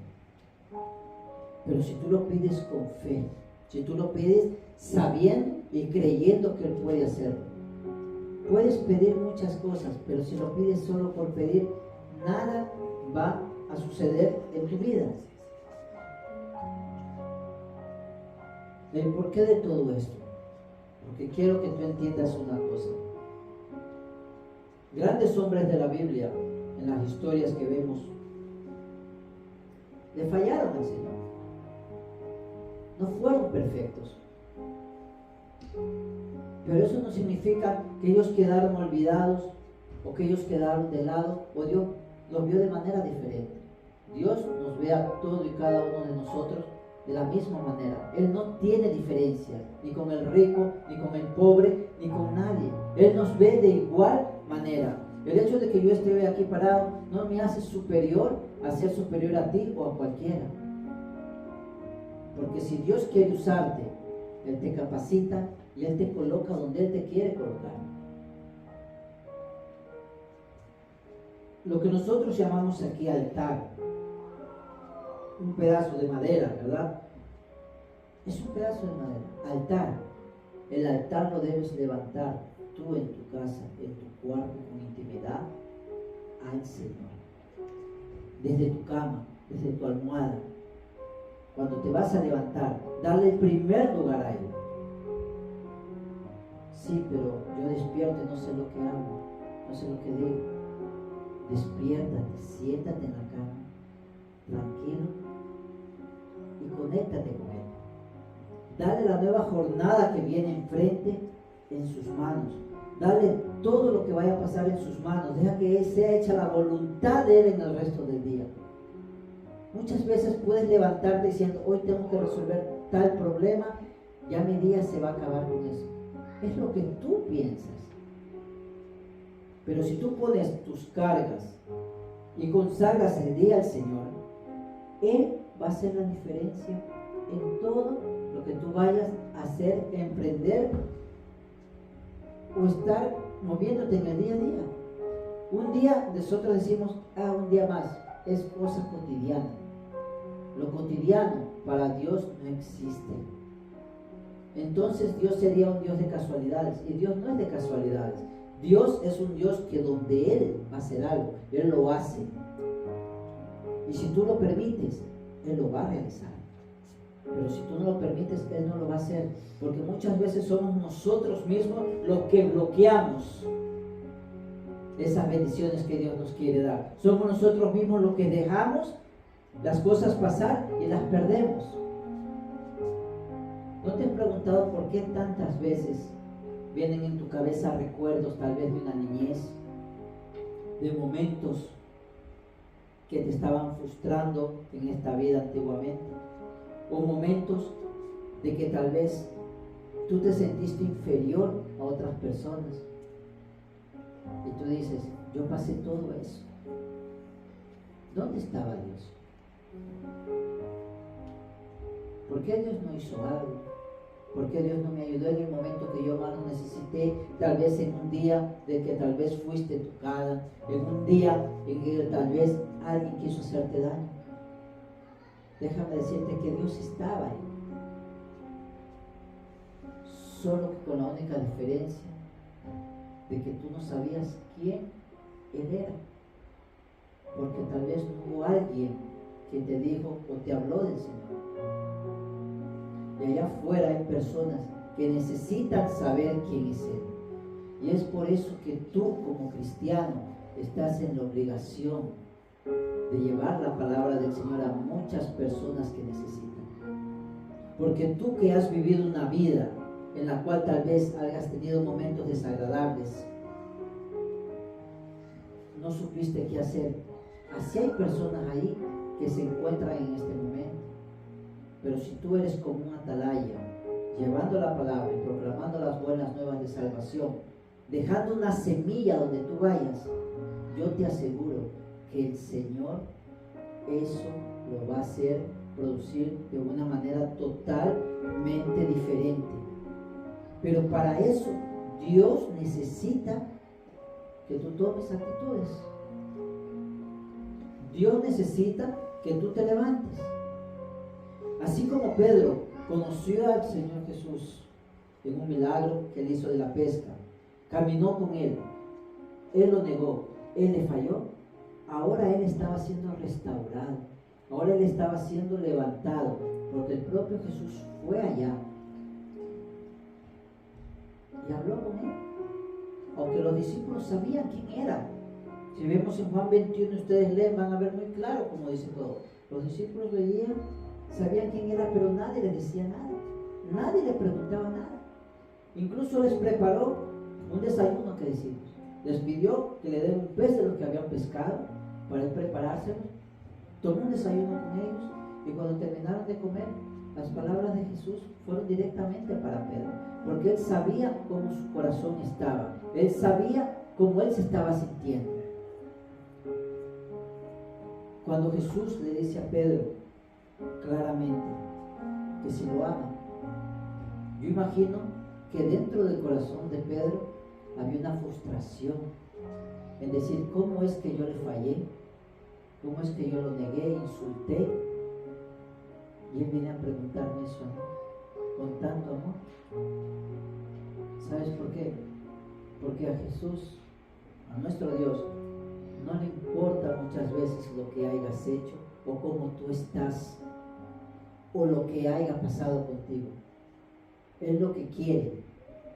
Pero si tú lo pides con fe, si tú lo pides sabiendo y creyendo que Él puede hacerlo. Puedes pedir muchas cosas, pero si lo pides solo por pedir, nada va a suceder en tu vida. ¿El porqué de todo esto? Porque quiero que tú entiendas una cosa. Grandes hombres de la Biblia, en las historias que vemos, le fallaron al Señor. No fueron perfectos. Pero eso no significa que ellos quedaron olvidados o que ellos quedaron de lado o Dios los vio de manera diferente. Dios nos ve a todo y cada uno de nosotros de la misma manera. Él no tiene diferencia ni con el rico, ni con el pobre, ni con nadie. Él nos ve de igual manera. El hecho de que yo esté hoy aquí parado no me hace superior a ser superior a ti o a cualquiera. Porque si Dios quiere usarte, Él te capacita y Él te coloca donde Él te quiere colocar. lo que nosotros llamamos aquí altar, un pedazo de madera, ¿verdad? Es un pedazo de madera, altar. El altar lo debes levantar tú en tu casa, en tu cuarto, con intimidad al Señor. Desde tu cama, desde tu almohada. Cuando te vas a levantar, darle el primer lugar a Él. Sí, pero yo despierto y no sé lo que hago, no sé lo que digo. Despiértate, siéntate en la cama, tranquilo, y conéctate con Él. Dale la nueva jornada que viene enfrente en sus manos. Dale todo lo que vaya a pasar en sus manos. Deja que sea hecha la voluntad de Él en el resto del día. Muchas veces puedes levantarte diciendo, hoy tengo que resolver tal problema, ya mi día se va a acabar con eso. Es lo que tú piensas. Pero si tú pones tus cargas y consagras el día al Señor, Él va a hacer la diferencia en todo lo que tú vayas a hacer, emprender o estar moviéndote en el día a día. Un día nosotros decimos, un día más, es cosa cotidiana. Lo cotidiano para Dios no existe. Entonces Dios sería un Dios de casualidades, y Dios no es de casualidades. Dios es un Dios que donde Él va a hacer algo, Él lo hace. Y si tú lo permites, Él lo va a realizar. Pero si tú no lo permites, Él no lo va a hacer. Porque muchas veces somos nosotros mismos los que bloqueamos esas bendiciones que Dios nos quiere dar. Somos nosotros mismos los que dejamos las cosas pasar y las perdemos. ¿No te has preguntado por qué tantas veces vienen en tu cabeza recuerdos tal vez de una niñez, de momentos que te estaban frustrando en esta vida antiguamente, o momentos de que tal vez tú te sentiste inferior a otras personas y tú dices, yo pasé todo eso? ¿Dónde estaba Dios? ¿Por qué Dios no hizo algo? ¿Por qué Dios no me ayudó en el momento que yo más lo necesité? Tal vez en un día de que tal vez fuiste tocada, en un día en que tal vez alguien quiso hacerte daño. Déjame decirte que Dios estaba ahí. Solo que con la única diferencia de que tú no sabías quién Él era. Porque tal vez no hubo alguien que te dijo o te habló del Señor. Y allá afuera hay personas que necesitan saber quién es Él. Y es por eso que tú como cristiano estás en la obligación de llevar la palabra del Señor a muchas personas que necesitan. Porque tú que has vivido una vida en la cual tal vez hayas tenido momentos desagradables, no supiste qué hacer. Así hay personas ahí que se encuentran en este momento. Pero si tú eres como un atalaya, llevando la palabra y proclamando las buenas nuevas de salvación, dejando una semilla donde tú vayas, yo te aseguro que el Señor eso lo va a hacer producir de una manera totalmente diferente. Pero para eso Dios necesita que tú tomes actitudes. Dios necesita que tú te levantes. Así como Pedro conoció al Señor Jesús en un milagro que él hizo de la pesca, caminó con Él, Él lo negó, Él le falló, ahora Él estaba siendo restaurado, ahora Él estaba siendo levantado, porque el propio Jesús fue allá y habló con Él, aunque los discípulos sabían quién era. Si vemos en Juan 21, ustedes leen, van a ver muy claro cómo dice todo. Los discípulos veían, sabían quién era, pero nadie les decía nada, nadie le preguntaba nada. Incluso les preparó un desayuno, que decimos, les pidió que le den un pez de lo que habían pescado para él preparárselo. Tomó un desayuno con ellos, y cuando terminaron de comer, las palabras de Jesús fueron directamente para Pedro, porque él sabía cómo su corazón estaba, él sabía cómo él se estaba sintiendo. Cuando Jesús le dice a Pedro claramente que si lo ama, yo imagino que dentro del corazón de Pedro había una frustración, en decir, ¿cómo es que yo le fallé? ¿Cómo es que yo lo negué, insulté? Y Él viene a preguntarme eso, ¿no? Con tanto amor. ¿Sabes por qué? Porque a Jesús, a nuestro Dios, no le importa muchas veces lo que hayas hecho o cómo tú estás o lo que haya pasado contigo. Él lo que quiere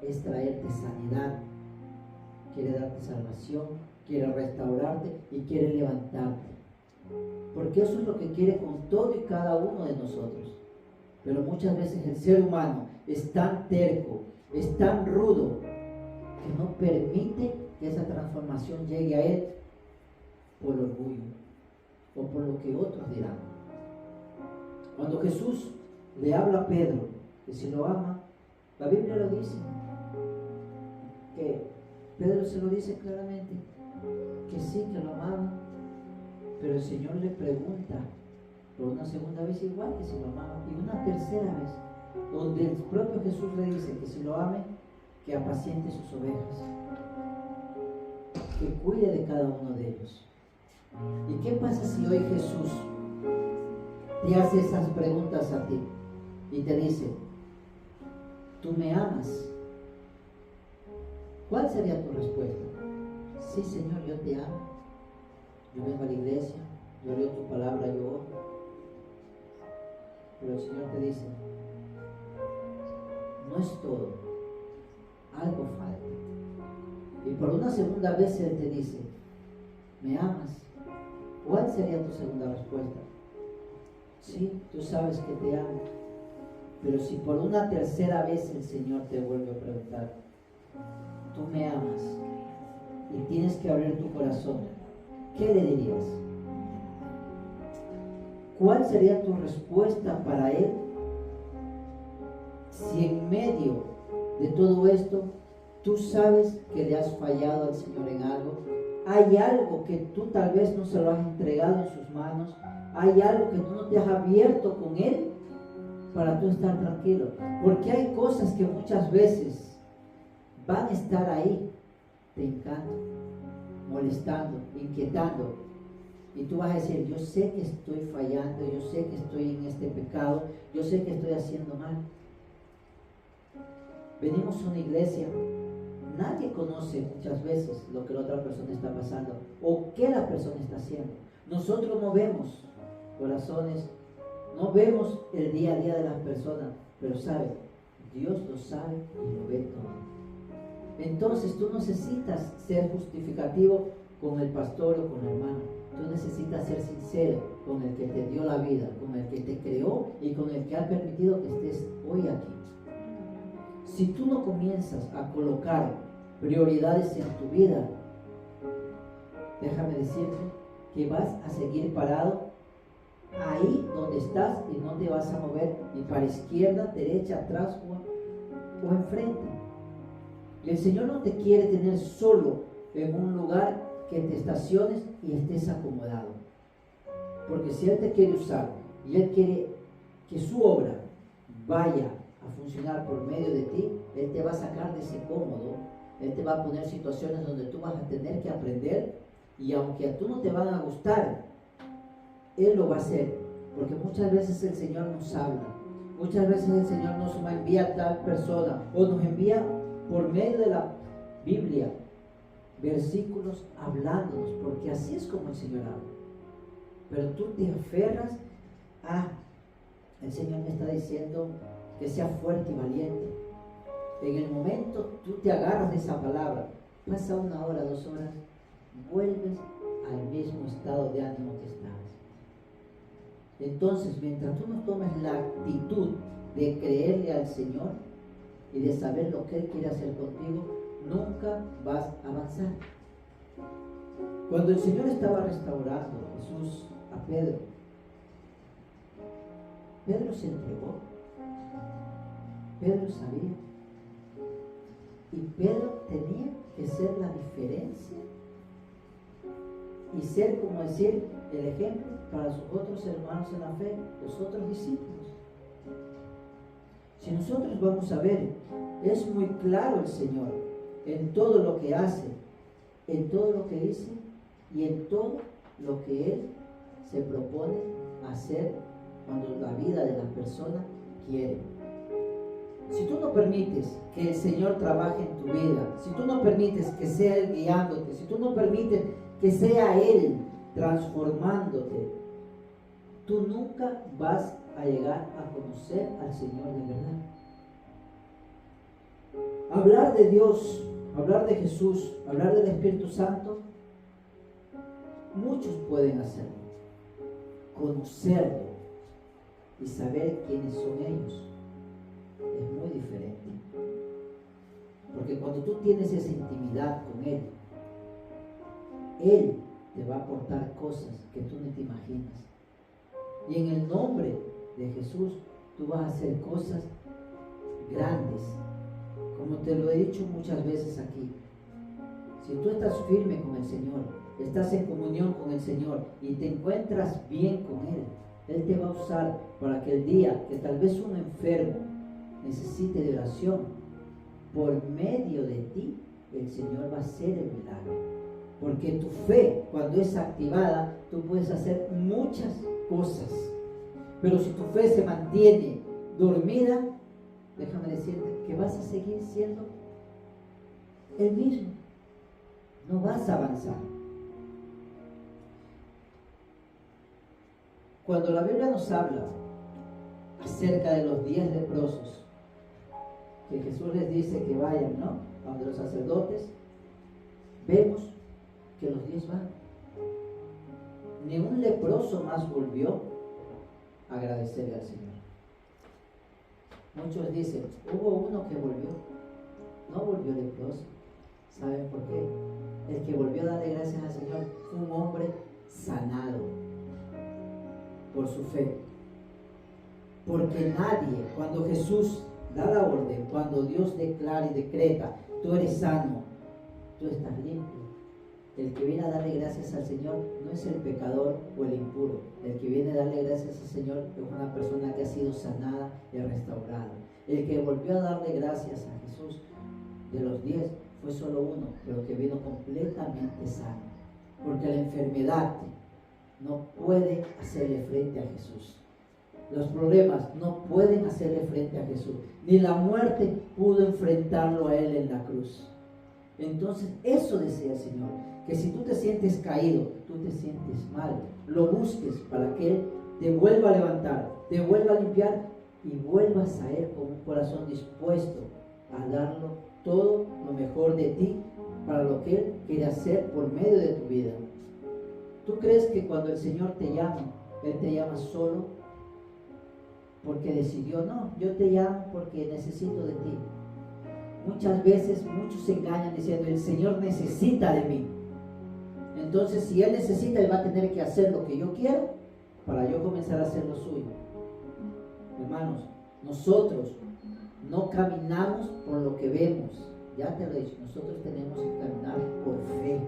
es traerte sanidad, quiere darte salvación, quiere restaurarte y quiere levantarte. Porque eso es lo que quiere con todo y cada uno de nosotros. Pero muchas veces el ser humano es tan terco, es tan rudo, que no permite que esa transformación llegue a él por orgullo o por lo que otros dirán. Cuando Jesús le habla a Pedro que si lo ama, la Biblia lo dice, que Pedro se lo dice claramente, que sí, que lo amaba, pero el Señor le pregunta por una segunda vez igual que si lo amaba, y una tercera vez, donde el propio Jesús le dice que si lo ame, que apaciente sus ovejas, que cuide de cada uno de ellos. ¿Y qué pasa si hoy Jesús te hace esas preguntas a ti y te dice, ¿tú me amas? ¿Cuál sería tu respuesta? Sí, Señor, yo te amo. Yo vengo a la iglesia, yo leo tu palabra, yo oro. Pero el Señor te dice, no es todo, algo falta. Y por una segunda vez Él te dice, ¿me amas? ¿Cuál sería tu segunda respuesta? Sí, tú sabes que te amo. Pero si por una tercera vez el Señor te vuelve a preguntar, ¿tú me amas? Y tienes que abrir tu corazón, ¿qué le dirías? ¿Cuál sería tu respuesta para Él? Si en medio de todo esto tú sabes que le has fallado al Señor en algo, hay algo que tú tal vez no se lo has entregado en sus manos, hay algo que tú no te has abierto con Él para tú estar tranquilo, porque hay cosas que muchas veces van a estar ahí, brincando, molestando, inquietando, y tú vas a decir, yo sé que estoy fallando, yo sé que estoy en este pecado, yo sé que estoy haciendo mal. Venimos a una iglesia, nadie conoce muchas veces lo que la otra persona está pasando o qué la persona está haciendo. Nosotros no vemos corazones, no vemos el día a día de las personas, pero sabe, Dios lo sabe y lo ve todo. Entonces tú necesitas ser justificativo con el pastor o con el hermano. Tú necesitas ser sincero con el que te dio la vida, con el que te creó y con el que ha permitido que estés hoy aquí. Si tú no comienzas a colocar prioridades en tu vida, déjame decirte que vas a seguir parado ahí donde estás y no te vas a mover ni para izquierda, derecha, atrás o enfrente. Y el Señor no te quiere tener solo en un lugar que te estaciones y estés acomodado. Porque si Él te quiere usar y Él quiere que su obra vaya a funcionar por medio de ti, Él te va a sacar de ese cómodo, Él te va a poner situaciones donde tú vas a tener que aprender, y aunque a tú no te van a gustar, Él lo va a hacer, porque muchas veces el Señor nos habla, muchas veces el Señor nos envía a tal persona, o nos envía por medio de la Biblia versículos hablándonos, porque así es como el Señor habla. Pero tú te aferras a, el Señor me está diciendo que sea fuerte y valiente. En el momento tú te agarras de esa palabra, pasa 1 hora, 2 horas, vuelves al mismo estado de ánimo que estabas. Entonces, mientras tú no tomes la actitud de creerle al Señor y de saber lo que Él quiere hacer contigo, nunca vas a avanzar. Cuando el Señor estaba restaurando Jesús a Pedro, Pedro se entregó. Pedro sabía. Y Pedro tenía que ser la diferencia y ser, como decir, el ejemplo para sus otros hermanos en la fe, los otros discípulos. Si nosotros vamos a ver, es muy claro el Señor en todo lo que hace. en todo lo que dice y en todo lo que Él se propone hacer cuando la vida de la persona quiere. Si tú no permites que el Señor trabaje en tu vida, si tú no permites que sea Él guiándote, si tú no permites que sea Él transformándote, tú nunca vas a llegar a conocer al Señor de verdad. Hablar de Dios, hablar de Jesús, hablar del Espíritu Santo, muchos pueden hacerlo. Conocerlo y saber quiénes son ellos es muy diferente. Porque cuando tú tienes esa intimidad con Él, Él te va a aportar cosas que tú no te imaginas. Y en el nombre de Jesús, tú vas a hacer cosas grandes. Como te lo he dicho muchas veces aquí, si tú estás firme con el Señor, estás en comunión con el Señor y te encuentras bien con Él, Él te va a usar para que el día que tal vez un enfermo necesite de oración, por medio de ti, el Señor va a hacer el milagro. Porque tu fe, cuando es activada, tú puedes hacer muchas cosas. Pero si tu fe se mantiene dormida, déjame decirte que vas a seguir siendo el mismo. No vas a avanzar. Cuando la Biblia nos habla acerca de los 10 leprosos, que Jesús les dice que vayan, ¿no?, a donde los sacerdotes, vemos que los 10 van. Ni un leproso más volvió a agradecerle al Señor. Muchos dicen, hubo uno que volvió. No volvió leproso. ¿Saben por qué? El que volvió a darle gracias al Señor fue un hombre sanado por su fe. Porque nadie, cuando Jesús da la orden, cuando Dios declara y decreta, tú eres sano, tú estás limpio. El que viene a darle gracias al Señor no es el pecador o el impuro. El que viene a darle gracias al Señor es una persona que ha sido sanada y restaurada. El que volvió a darle gracias a Jesús, de los 10, fue solo uno, pero que vino completamente sano. Porque la enfermedad no puede hacerle frente a Jesús. Los problemas no pueden hacerle frente a Jesús. Ni la muerte pudo enfrentarlo a Él en la cruz. Entonces, eso desea el Señor. Que si tú te sientes caído, tú te sientes mal, lo busques para que Él te vuelva a levantar, te vuelva a limpiar y vuelvas a Él con un corazón dispuesto a darlo todo lo mejor de ti para lo que Él quiere hacer por medio de tu vida. ¿Tú crees que cuando el Señor te llama, Él te llama solo porque decidió? No, yo te llamo porque necesito de ti. Muchas veces muchos se engañan diciendo, el Señor necesita de mí. Entonces, si Él necesita, Él va a tener que hacer lo que yo quiero para yo comenzar a hacer lo suyo. Hermanos, nosotros no caminamos por lo que vemos. Ya te lo he dicho, nosotros tenemos que caminar por fe,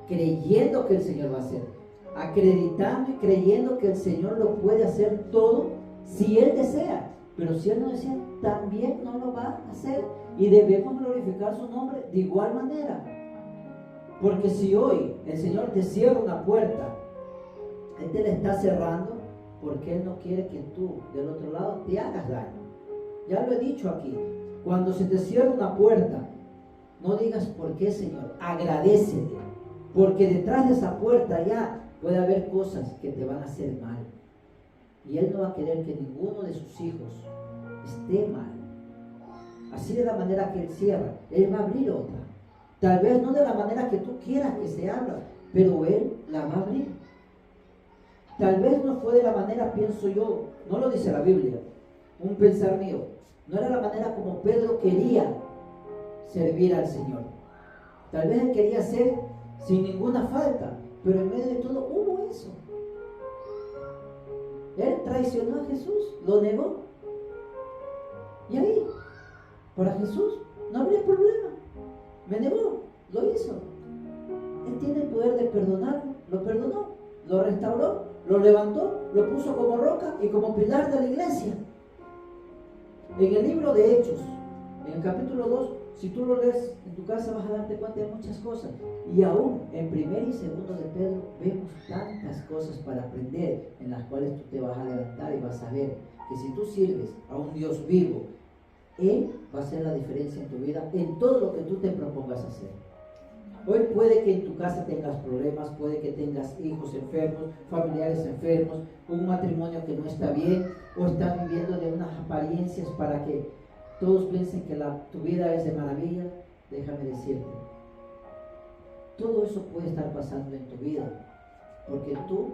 creyendo que el Señor va a hacer, acreditando y creyendo que el Señor lo puede hacer todo si Él desea. Pero si Él no desea, también no lo va a hacer. Y debemos glorificar su nombre de igual manera. Porque si hoy el Señor te cierra una puerta, Él te la está cerrando porque Él no quiere que tú del otro lado te hagas daño. Ya lo he dicho aquí, cuando se te cierra una puerta, no digas por qué, Señor, agradécete, porque detrás de esa puerta ya puede haber cosas que te van a hacer mal. Y Él no va a querer que ninguno de sus hijos esté mal. Así de la manera que Él cierra, Él va a abrir otra. Tal vez no de la manera que tú quieras que se abra, pero Él la va a abrir. Tal vez no fue de la manera, pienso yo, no lo dice la Biblia, un pensar mío, no era la manera como Pedro quería servir al Señor. Tal vez él quería hacer sin ninguna falta, pero en medio de todo hubo eso. Él traicionó a Jesús, lo negó. Y ahí, para Jesús no habría problema. Me negó, lo hizo. Él tiene el poder de perdonarlo, lo perdonó, lo restauró, lo levantó, lo puso como roca y como pilar de la iglesia. En el libro de Hechos, en el capítulo 2, Si tú lo lees en tu casa vas a darte cuenta de muchas cosas. Y aún en 1 y 2 de Pedro vemos tantas cosas para aprender, en las cuales tú te vas a levantar y vas a ver que si tú sirves a un Dios vivo, Él va a hacer la diferencia en tu vida, en todo lo que tú te propongas hacer. Hoy puede que en tu casa tengas problemas, puede que tengas hijos enfermos, familiares enfermos, un matrimonio que no está bien, o estás viviendo de unas apariencias para que todos piensen que tu vida es de maravilla. Déjame decirte, todo eso puede estar pasando en tu vida, porque tú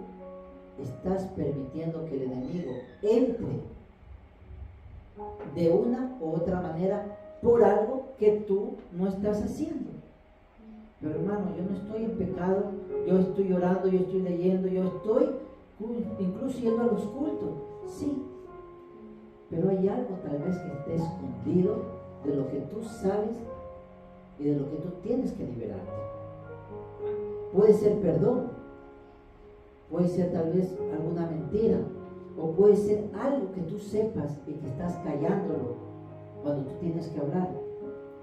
estás permitiendo que el enemigo entre de una u otra manera por algo que tú no estás haciendo. Pero hermano, yo no estoy en pecado, yo estoy orando, yo estoy leyendo, yo estoy incluso yendo a los cultos, sí, pero hay algo tal vez que esté escondido de lo que tú sabes y de lo que tú tienes que liberarte. Puede ser perdón, puede ser tal vez alguna mentira, o puede ser algo que tú sepas y que estás callándolo cuando tú tienes que hablar.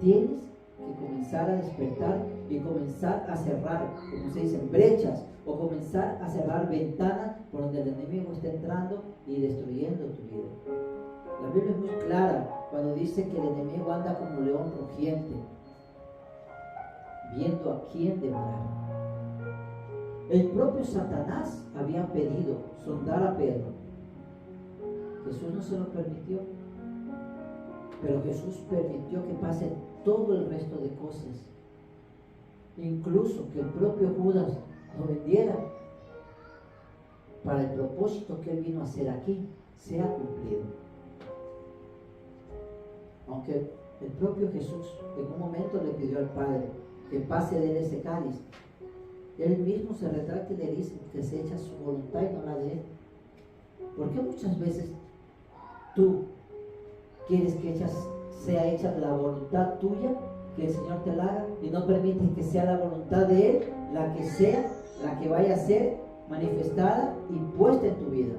Tienes que comenzar a despertar y comenzar a cerrar, como se dicen, brechas, o comenzar a cerrar ventanas por donde el enemigo está entrando y destruyendo tu vida. La Biblia es muy clara cuando dice que el enemigo anda como león rugiente, viendo a quién devorar. El propio Satanás había pedido sondar a Pedro. Jesús no se lo permitió, pero Jesús permitió que pasen todo el resto de cosas, incluso que el propio Judas lo vendiera, para el propósito que él vino a hacer aquí sea cumplido. Aunque el propio Jesús en un momento le pidió al Padre que pase de él ese cáliz, él mismo se retracta y le dice que se echa su voluntad y no la de él. ¿Por qué muchas veces tú quieres que sea hecha la voluntad tuya, que el Señor te la haga, y no permites que sea la voluntad de Él la que sea, la que vaya a ser manifestada y puesta en tu vida?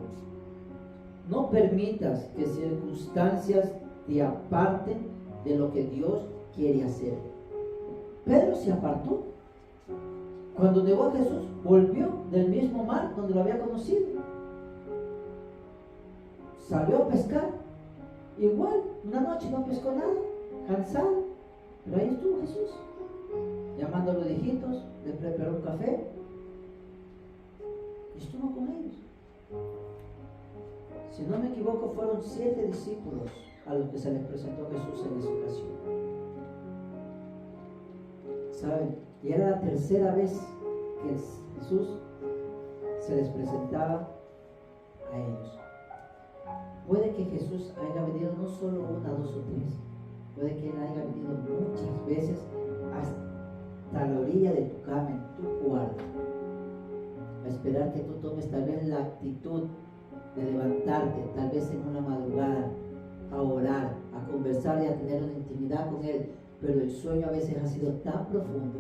No permitas que circunstancias te aparten de lo que Dios quiere hacer. Pedro se apartó. Cuando negó a Jesús, volvió del mismo mar donde lo había conocido. Salió a pescar. Igual, una noche no pescó nada, cansado, pero ahí estuvo Jesús, llamando a los viejitos, le preparó un café y estuvo con ellos. Si no me equivoco, fueron 7 discípulos a los que se les presentó Jesús en esa ocasión. ¿Saben? Y era la tercera vez que Jesús se les presentaba a ellos. Puede que Jesús haya venido no solo 1, 2 o 3, puede que Él haya venido muchas veces hasta la orilla de tu cama, en tu cuarto, a esperar que tú tomes tal vez la actitud de levantarte, tal vez en una madrugada, a orar, a conversar y a tener una intimidad con Él. Pero el sueño a veces ha sido tan profundo,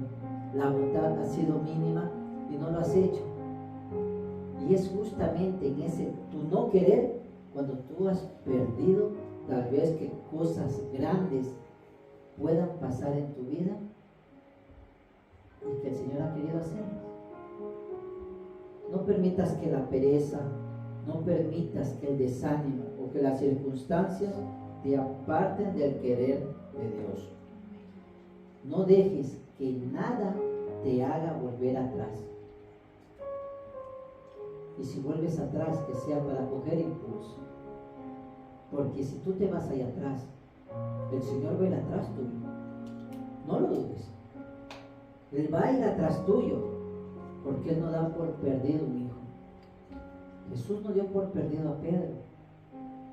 la bondad ha sido mínima y no lo has hecho. Y es justamente en ese tu no querer cuando tú has perdido tal vez que cosas grandes puedan pasar en tu vida y que el Señor ha querido hacer. No permitas que la pereza, no permitas que el desánimo o que las circunstancias te aparten del querer de Dios. No dejes que nada te haga volver atrás. Y si vuelves atrás, que sea para coger impulso. Porque si tú te vas allá atrás, el Señor va a ir atrás tuyo. No lo dudes. Él va a ir atrás tuyo, porque Él no da por perdido un hijo. Jesús no dio por perdido a Pedro.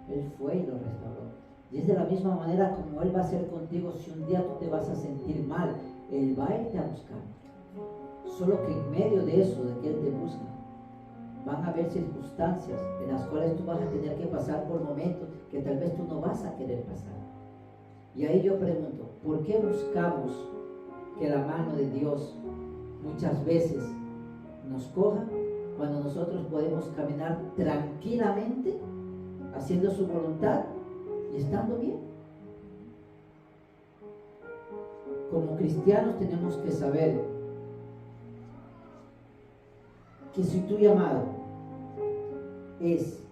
Él fue y lo restauró. Y es de la misma manera como Él va a hacer contigo. Si un día tú te vas a sentir mal, Él va a irte a buscar. Solo que en medio de eso, de que Él te busca, van a haber circunstancias en las cuales tú vas a tener que pasar por momentos que tal vez tú no vas a querer pasar. Y ahí yo pregunto, ¿por qué buscamos que la mano de Dios muchas veces nos coja cuando nosotros podemos caminar tranquilamente haciendo su voluntad y estando bien? como cristianos tenemos que saber que si tu llamado es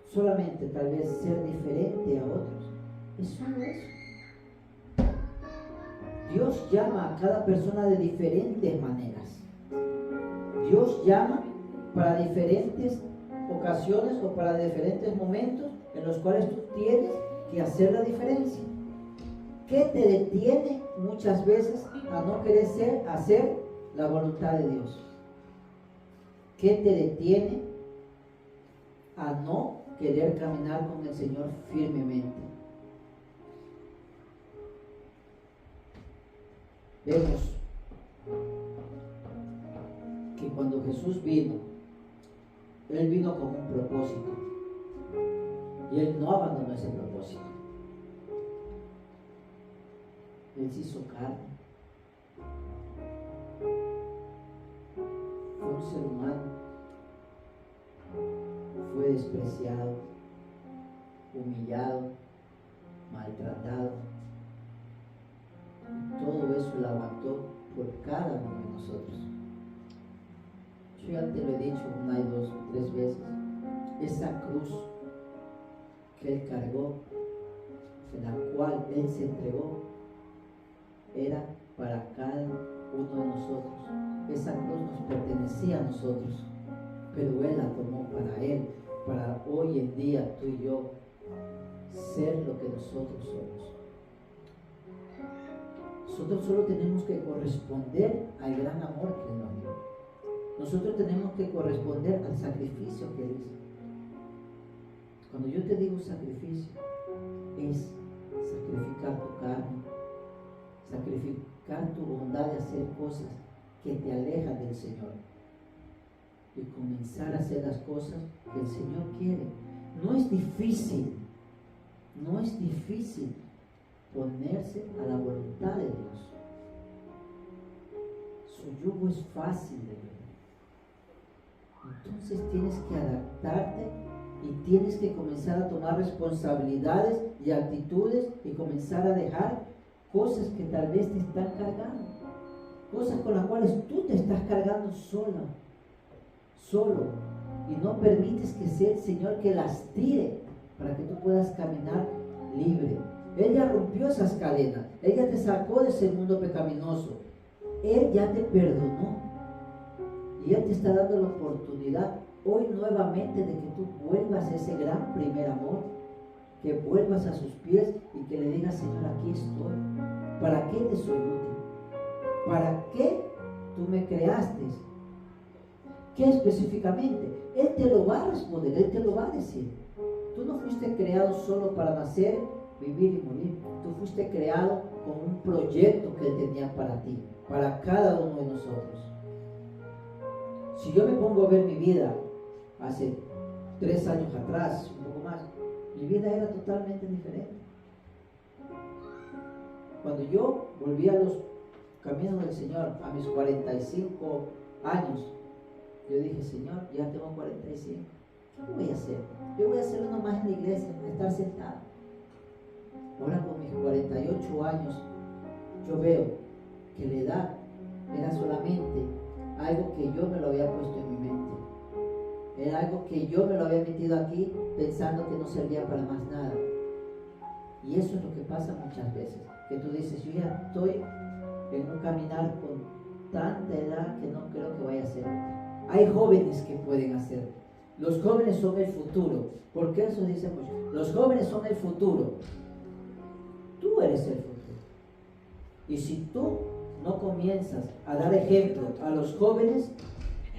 solamente tal vez ser diferente a otros, es solo eso. Dios llama a cada persona de diferentes maneras. Dios llama para diferentes ocasiones o para diferentes momentos en los cuales tú tienes que hacer la diferencia. ¿Qué te detiene muchas veces a no querer hacer la voluntad de Dios? ¿Qué te detiene a no querer caminar con el Señor firmemente? Vemos que cuando Jesús vino, Él vino con un propósito y Él no abandonó ese propósito. Él se hizo carne, fue un ser humano, fue despreciado, humillado, maltratado. Todo eso lo aguantó por cada uno de nosotros. Yo ya te lo he dicho una y dos, tres veces. Esa cruz que Él cargó, en la cual Él se entregó, era para cada uno de nosotros. Esa cruz nos pertenecía a nosotros, pero Él la tomó para Él, para hoy en día tú y yo ser lo que nosotros somos. Nosotros solo tenemos que corresponder al gran amor que Él nos dio. Nosotros tenemos que corresponder al sacrificio que Él hizo. Cuando yo te digo sacrificio, es sacrificar tu carne, sacrificar tu bondad de hacer cosas que te alejan del Señor y comenzar a hacer las cosas que el Señor quiere. No es difícil ponerse a la voluntad de Dios. Su yugo es fácil de ver. Entonces tienes que adaptarte y tienes que comenzar a tomar responsabilidades y actitudes y comenzar a dejar cosas que tal vez te están cargando, cosas con las cuales tú te estás cargando solo, y no permites que sea el Señor que las tire para que tú puedas caminar libre. Él ya rompió esas cadenas, Él ya te sacó de ese mundo pecaminoso, Él ya te perdonó y Él te está dando la oportunidad hoy nuevamente de que tú vuelvas a ese gran primer amor, que vuelvas a sus pies y que le digas: Señor, aquí estoy. ¿Para qué te soy útil? ¿Para qué tú me creaste? ¿Qué específicamente? Él te lo va a responder, Él te lo va a decir. Tú no fuiste creado solo para nacer, vivir y morir. Tú fuiste creado con un proyecto que Él tenía para ti, para cada uno de nosotros. Si yo me pongo a ver mi vida hace 3 años atrás, un poco más, mi vida era totalmente diferente. Cuando yo volví a los caminos del Señor a mis 45 años, yo dije: Señor, ya tengo 45, ¿qué voy a hacer? Yo voy a hacer uno más en la iglesia, estar sentado. Ahora con mis 48 años, yo veo que la edad era solamente algo que yo me lo había puesto en mi mente. Era algo que yo me lo había metido aquí pensando que no servía para más nada. Y eso es lo que pasa muchas veces, que tú dices: yo ya estoy en un caminar con tanta edad que no creo que vaya a ser. Hay jóvenes que pueden hacer. Los jóvenes son el futuro. ¿Por qué eso dice mucho? Los jóvenes son el futuro. Tú eres el futuro. Y si tú no comienzas a dar ejemplo a los jóvenes,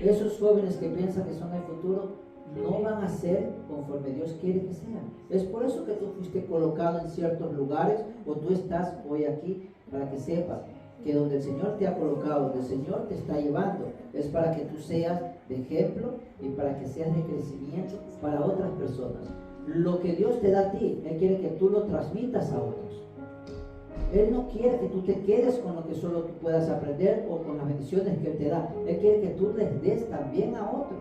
esos jóvenes que piensan que son el futuro no van a ser conforme Dios quiere que sean. Es por eso que tú fuiste colocado en ciertos lugares, o tú estás hoy aquí, para que sepas que donde el Señor te ha colocado, donde el Señor te está llevando, es para que tú seas de ejemplo y para que seas de crecimiento para otras personas. Lo que Dios te da a ti, Él quiere que tú lo transmitas a otros. Él no quiere que tú te quedes con lo que solo tú puedas aprender o con las bendiciones que Él te da. Él quiere que tú les des también a otros.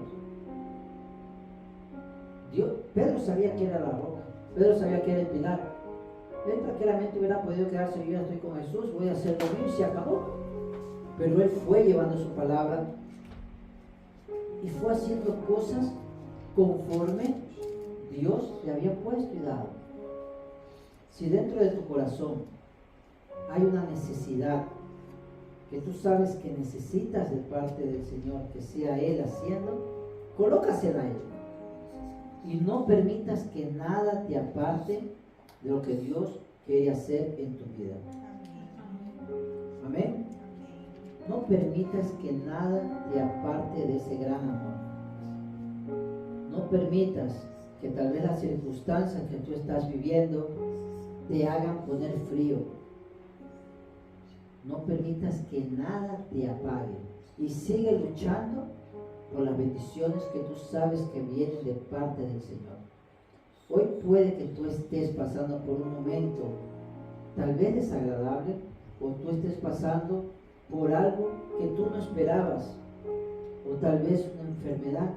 Pedro sabía que era la roca, Pedro sabía que era el pilar, Él tranquilamente hubiera podido quedarse, yo ya estoy con Jesús, voy a hacer lo mío y se acabó. Pero él fue llevando su palabra y fue haciendo cosas conforme Dios le había puesto y dado. Si dentro de tu corazón hay una necesidad que tú sabes que necesitas de parte del Señor, que sea Él haciendo, colócasela a Él. Y no permitas que nada te aparte de lo que Dios quiere hacer en tu vida. Amén. No permitas que nada te aparte de ese gran amor. No permitas que tal vez las circunstancias que tú estás viviendo te hagan poner frío. No permitas que nada te apague. Y sigue luchando por las bendiciones que tú sabes que vienen de parte del Señor. Hoy puede que tú estés pasando por un momento tal vez desagradable, o tú estés pasando por algo que tú no esperabas, o tal vez una enfermedad.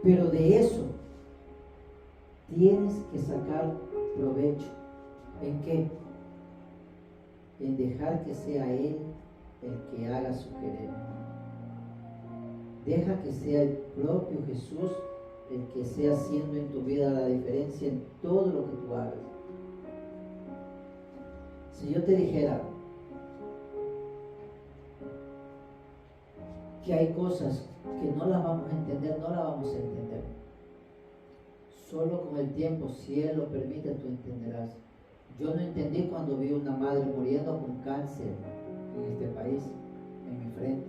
Pero de eso tienes que sacar provecho. ¿En qué? En dejar que sea Él el que haga su querer. Deja que sea el propio Jesús el que sea haciendo en tu vida la diferencia en todo lo que tú hagas. Si yo te dijera que hay cosas que no las vamos a entender, no las vamos a entender. Solo con el tiempo, si Él lo permite, tú entenderás. Yo no entendí cuando vi una madre muriendo con cáncer en este país, en mi frente.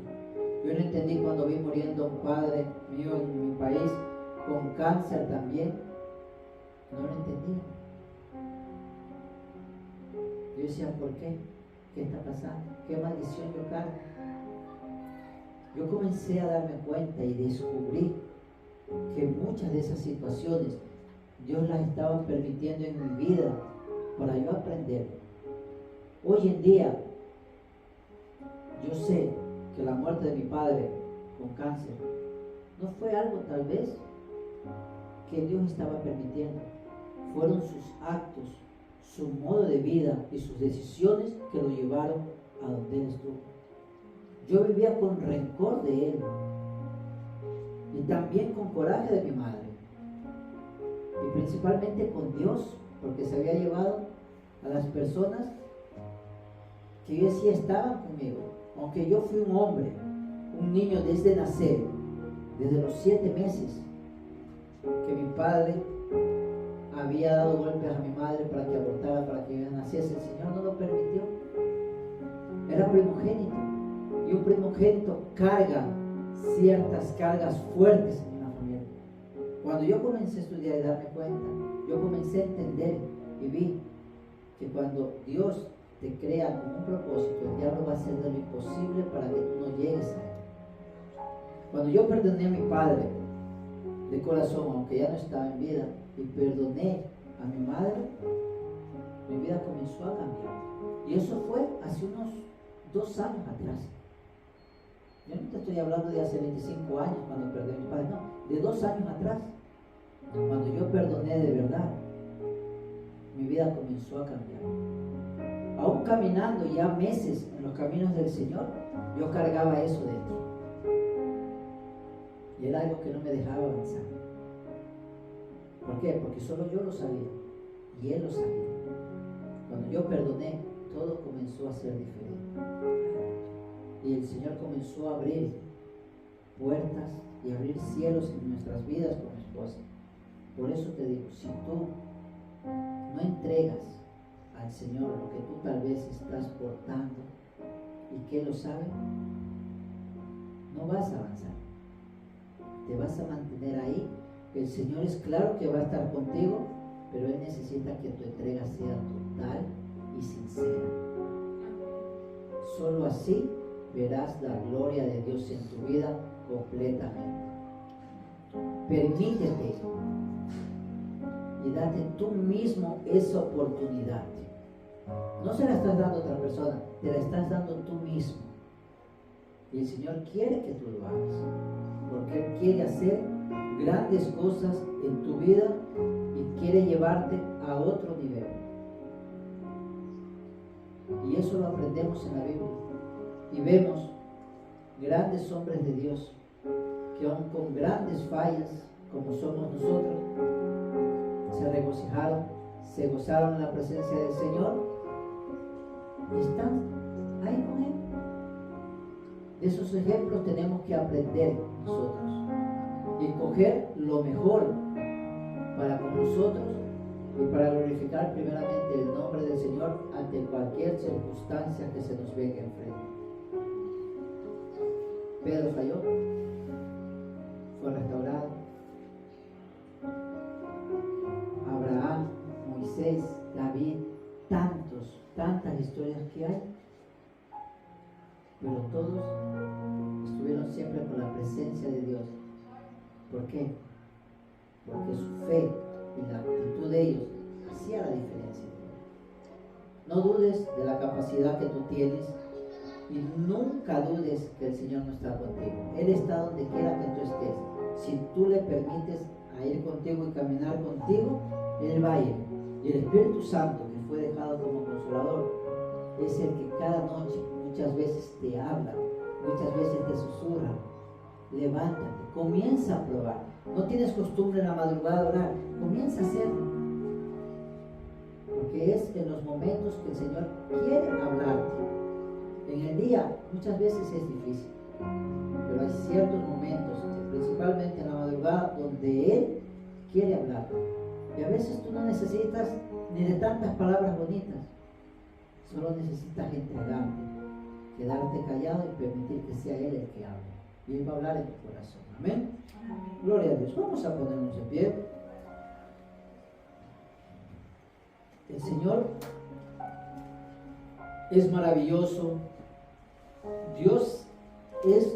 Yo no entendí cuando vi muriendo un padre mío en mi país con cáncer también. No lo entendí. Yo decía, ¿por qué? ¿Qué está pasando? ¿Qué maldición yo cargo? Yo comencé a darme cuenta y descubrí que muchas de esas situaciones Dios las estaba permitiendo en mi vida para yo aprender. Hoy en día yo sé que la muerte de mi padre con cáncer no fue algo tal vez que Dios estaba permitiendo. Fueron sus actos, su modo de vida y sus decisiones que lo llevaron a donde Él estuvo. Yo vivía con rencor de Él y también con coraje de mi madre, y principalmente con Dios, porque se había llevado a las personas que yo decía estaban conmigo. Aunque yo fui un hombre, un niño desde nacer, desde los 7 meses, que mi padre había dado golpes a mi madre para que abortara, para que yo naciese, el Señor no lo permitió. Era primogénito, y un primogénito carga ciertas cargas fuertes en una familia. Cuando yo comencé a estudiar y darme cuenta, yo comencé a entender y vi que cuando Dios te crea con un propósito, el diablo va a hacer de lo imposible para que tú no llegues a él. Cuando yo perdoné a mi padre de corazón, aunque ya no estaba en vida, y perdoné a mi madre, mi vida comenzó a cambiar. Y eso fue hace unos 2 años atrás. Yo no te estoy hablando de hace 25 años cuando perdí a mi padre, no, de 2 años atrás, cuando yo perdoné de verdad, mi vida comenzó a cambiar. Aún caminando ya meses en los caminos del Señor, yo cargaba eso dentro. Y era algo que no me dejaba avanzar. ¿Por qué? Porque solo yo lo sabía y Él lo sabía. Cuando yo perdoné, todo comenzó a ser diferente. Y el Señor comenzó a abrir puertas y abrir cielos en nuestras vidas con mi esposa. Por eso te digo, si tú no entregas al Señor lo que tú tal vez estás portando y que Él lo sabe, no vas a avanzar. Te vas a mantener ahí. El Señor es claro que va a estar contigo, pero Él necesita que tu entrega sea total y sincera. Solo así verás la gloria de Dios en tu vida completamente. Permítete y date tú mismo esa oportunidad. No se la estás dando a otra persona, te la estás dando tú mismo. Y el Señor quiere que tú lo hagas, porque Él quiere hacer grandes cosas en tu vida y quiere llevarte a a otro nivel. Y eso lo aprendemos en la Biblia. Y vemos grandes hombres de Dios que aun con grandes fallas, como somos nosotros, se regocijaron, se gozaron en la presencia del Señor y están ahí con Él. De esos ejemplos tenemos que aprender nosotros y coger lo mejor para con nosotros y para glorificar primeramente el nombre del Señor ante cualquier circunstancia que se nos venga enfrente. Pedro falló, fue restaurado. Abraham, Moisés, David, tantas historias que hay, pero todos estuvieron siempre con la presencia de Dios. ¿Por qué? Porque su fe y la actitud de ellos hacía la diferencia. No dudes de la capacidad que tú tienes y nunca dudes que el Señor no está contigo. Él está donde quiera que tú estés. Si tú le permites a ir contigo y caminar contigo, Él va a ir. Y el Espíritu Santo, que fue dejado como consolador, es el que cada noche muchas veces te habla, muchas veces te susurra. Levántate, comienza a probar. No tienes costumbre en la madrugada de orar, comienza a hacerlo. Porque es en los momentos que el Señor quiere hablarte. En el día muchas veces es difícil, pero hay ciertos momentos, principalmente en la madrugada, donde Él quiere hablarte. Y a veces tú no necesitas ni de tantas palabras bonitas, solo necesitas entregarte, quedarte callado y permitir que sea Él el que hable. Y Él va a hablar en tu corazón. Amén. Gloria a Dios. Vamos a ponernos de pie. El Señor es maravilloso. Dios es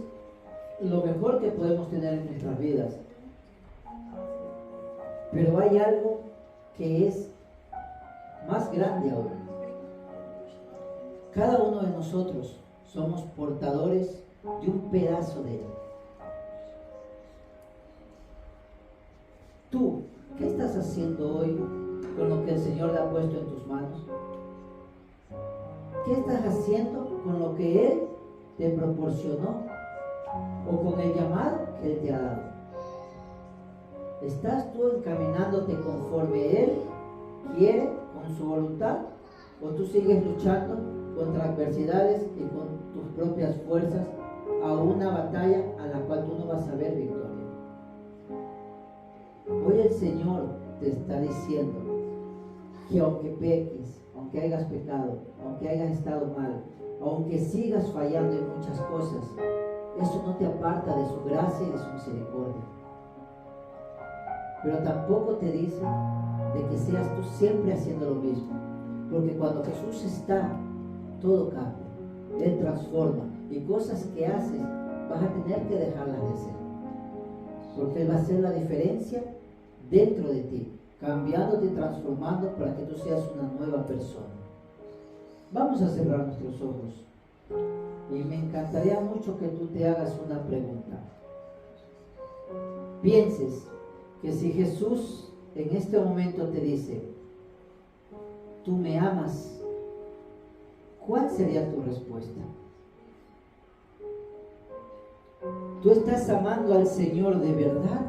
lo mejor que podemos tener en nuestras vidas. Pero hay algo que es más grande aún. Cada uno de nosotros somos portadores de un pedazo de Él. Tú, ¿qué estás haciendo hoy con lo que el Señor le ha puesto en tus manos? ¿Qué estás haciendo con lo que Él te proporcionó o con el llamado que Él te ha dado? ¿Estás tú encaminándote conforme Él quiere, con su voluntad? ¿O tú sigues luchando contra adversidades y con tus propias fuerzas a una batalla a la cual tú no vas a ver victoria? Hoy el Señor te está diciendo que aunque peques, aunque hayas pecado, aunque hayas estado mal, aunque sigas fallando en muchas cosas, eso no te aparta de su gracia y de su misericordia. Pero tampoco te dice de que seas tú siempre haciendo lo mismo, porque cuando Jesús está, todo cambia. Él transforma y cosas que haces vas a tener que dejarlas de hacer, porque Él va a hacer la diferencia dentro de ti, cambiándote y transformando para que tú seas una nueva persona. Vamos a cerrar nuestros ojos y me encantaría mucho que tú te hagas una pregunta. Pienses que si Jesús en este momento te dice, tú me amas, ¿cuál sería tu respuesta? ¿Tú estás amando al Señor de verdad?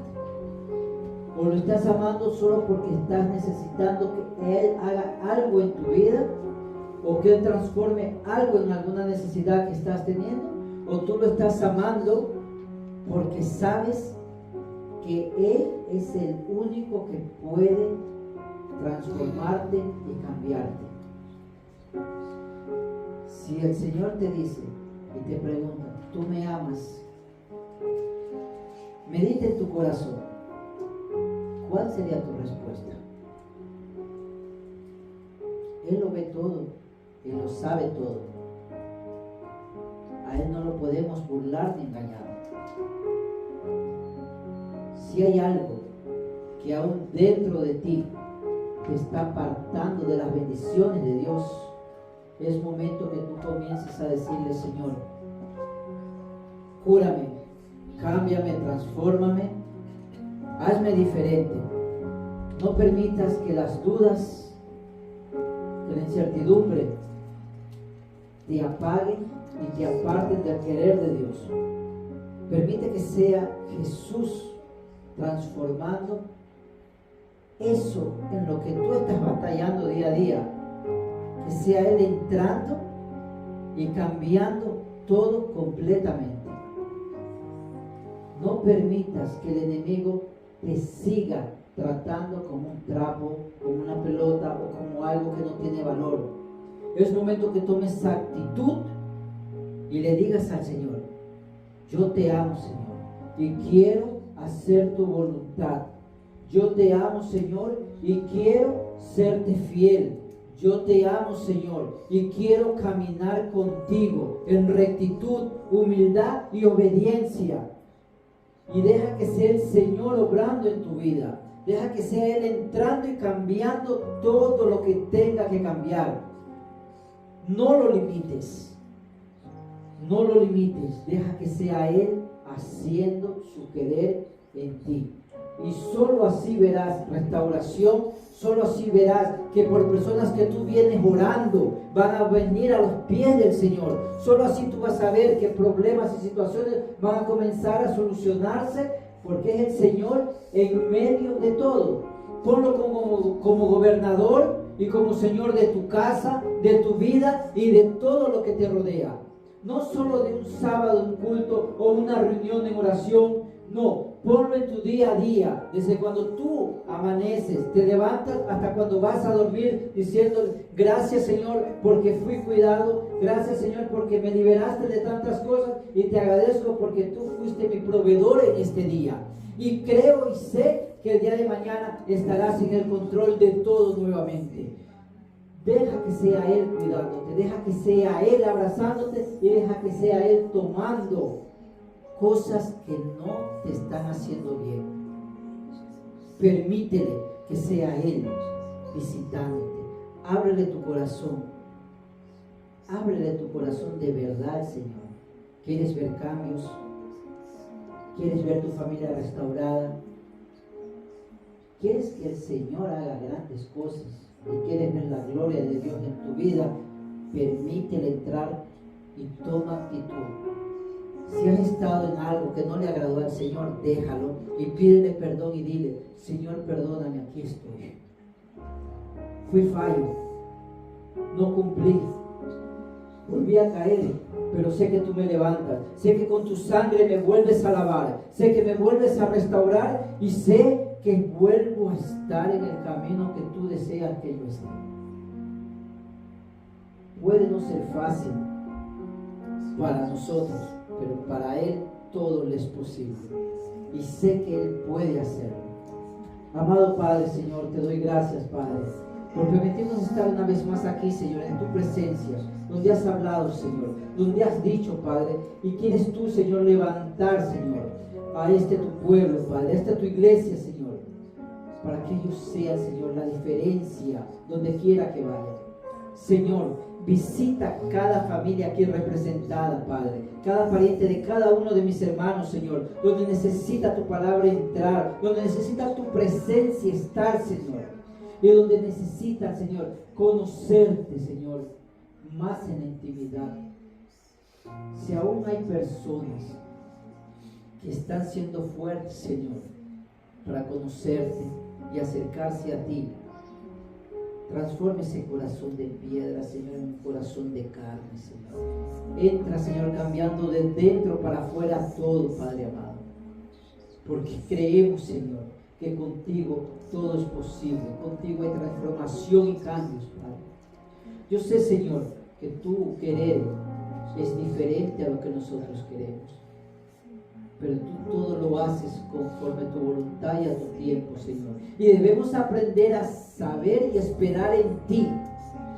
¿O lo estás amando solo porque estás necesitando que Él haga algo en tu vida? ¿O que Él transforme algo en alguna necesidad que estás teniendo? ¿O tú lo estás amando porque sabes que Él es el único que puede transformarte y cambiarte? Si el Señor te dice y te pregunta, ¿tú me amas? Medita en tu corazón. ¿Cuál sería tu respuesta? Él lo ve todo, Él lo sabe todo. A Él no lo podemos burlar ni engañar. Si hay algo que aún dentro de ti te está apartando de las bendiciones de Dios, es momento que tú comiences a decirle, Señor, cúrame, cámbiame, transfórmame, hazme diferente. No permitas que las dudas, que la incertidumbre te apaguen y te aparten del querer de Dios. Permite que sea Jesús transformando eso en lo que tú estás batallando día a día. Que sea Él entrando y cambiando todo completamente. No permitas que el enemigo te siga tratando como un trapo, como una pelota o como algo que no tiene valor. Es momento que tomes esa actitud y le digas al Señor: yo te amo, Señor, y quiero hacer tu voluntad. Yo te amo, Señor, y quiero serte fiel. Yo te amo, Señor, y quiero caminar contigo en rectitud, humildad y obediencia. Y deja que sea el Señor obrando en tu vida. Deja que sea Él entrando y cambiando todo lo que tenga que cambiar. No lo limites. No lo limites. Deja que sea Él haciendo su querer en ti. Y solo así verás restauración. Solo así verás que por personas que tú vienes orando van a venir a los pies del Señor. Solo así tú vas a ver que problemas y situaciones van a comenzar a solucionarse, porque es el Señor en medio de todo. Ponlo como gobernador y como Señor de tu casa, de tu vida y de todo lo que te rodea. No solo de un sábado, un culto o una reunión en oración. No, ponlo en tu día a día, desde cuando tú amaneces, te levantas hasta cuando vas a dormir, diciéndole: gracias, Señor, porque fui cuidado, gracias, Señor, porque me liberaste de tantas cosas, y te agradezco porque tú fuiste mi proveedor en este día. Y creo y sé que el día de mañana estarás en el control de todo nuevamente. Deja que sea Él cuidándote, deja que sea Él abrazándote y deja que sea Él tomando cosas que no te están haciendo bien. Permítele que sea Él visitándote. Ábrele tu corazón. Ábrele tu corazón de verdad, Señor. ¿Quieres ver cambios? ¿Quieres ver tu familia restaurada? ¿Quieres que el Señor haga grandes cosas? ¿Y quieres ver la gloria de Dios en tu vida? Permítele entrar y toma actitud. Si has estado en algo que no le agradó al Señor, déjalo y pídele perdón y dile: Señor, perdóname, aquí estoy. Fui fallo, no cumplí, volví a caer, pero sé que tú me levantas, sé que con tu sangre me vuelves a lavar, sé que me vuelves a restaurar y sé que vuelvo a estar en el camino que tú deseas que yo esté. Puede no ser fácil para nosotros, pero para Él todo le es posible. Y sé que Él puede hacerlo. Amado Padre, Señor, te doy gracias, Padre, por permitirnos estar una vez más aquí, Señor, en tu presencia, donde has hablado, Señor, donde has dicho, Padre, y quieres tú, Señor, levantar, Señor, a tu pueblo, Padre, a esta tu iglesia, Señor, para que ellos sean, Señor, la diferencia donde quiera que vayan. Señor, visita cada familia aquí representada, Padre, cada pariente de cada uno de mis hermanos, Señor, donde necesita tu palabra entrar, donde necesita tu presencia estar, Señor, y donde necesita, Señor, conocerte, Señor, más en la intimidad. Si aún hay personas que están siendo fuertes, Señor, para conocerte y acercarse a ti, transforma ese corazón de piedra, Señor, en un corazón de carne, Señor. Entra, Señor, cambiando de dentro para afuera todo, Padre amado. Porque creemos, Señor, que contigo todo es posible. Contigo hay transformación y cambios, Padre. Yo sé, Señor, que tu querer es diferente a lo que nosotros queremos. Pero tú todo lo haces conforme a tu voluntad y a tu tiempo, Señor. Y debemos aprender a saber y esperar en ti,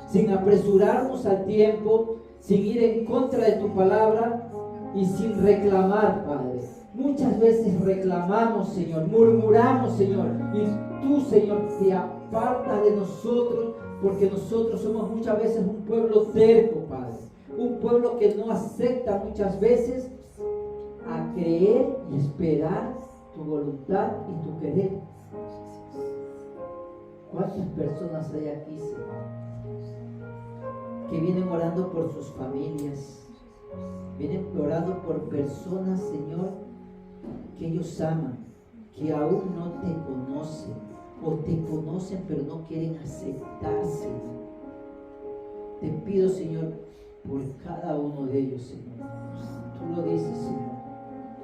sin apresurarnos al tiempo, sin ir en contra de tu palabra y sin reclamar, Padre. Muchas veces reclamamos, Señor, murmuramos, Señor, y tú, Señor, te apartas de nosotros, porque nosotros somos muchas veces un pueblo terco, Padre. Un pueblo que no acepta muchas veces a creer y esperar tu voluntad y tu querer. ¿Cuántas personas hay aquí, Señor, que vienen orando por sus familias? Vienen orando por personas, Señor, que ellos aman, que aún no te conocen, o te conocen pero no quieren aceptarse. Te pido, Señor, por cada uno de ellos, Señor. Tú lo dices, Señor,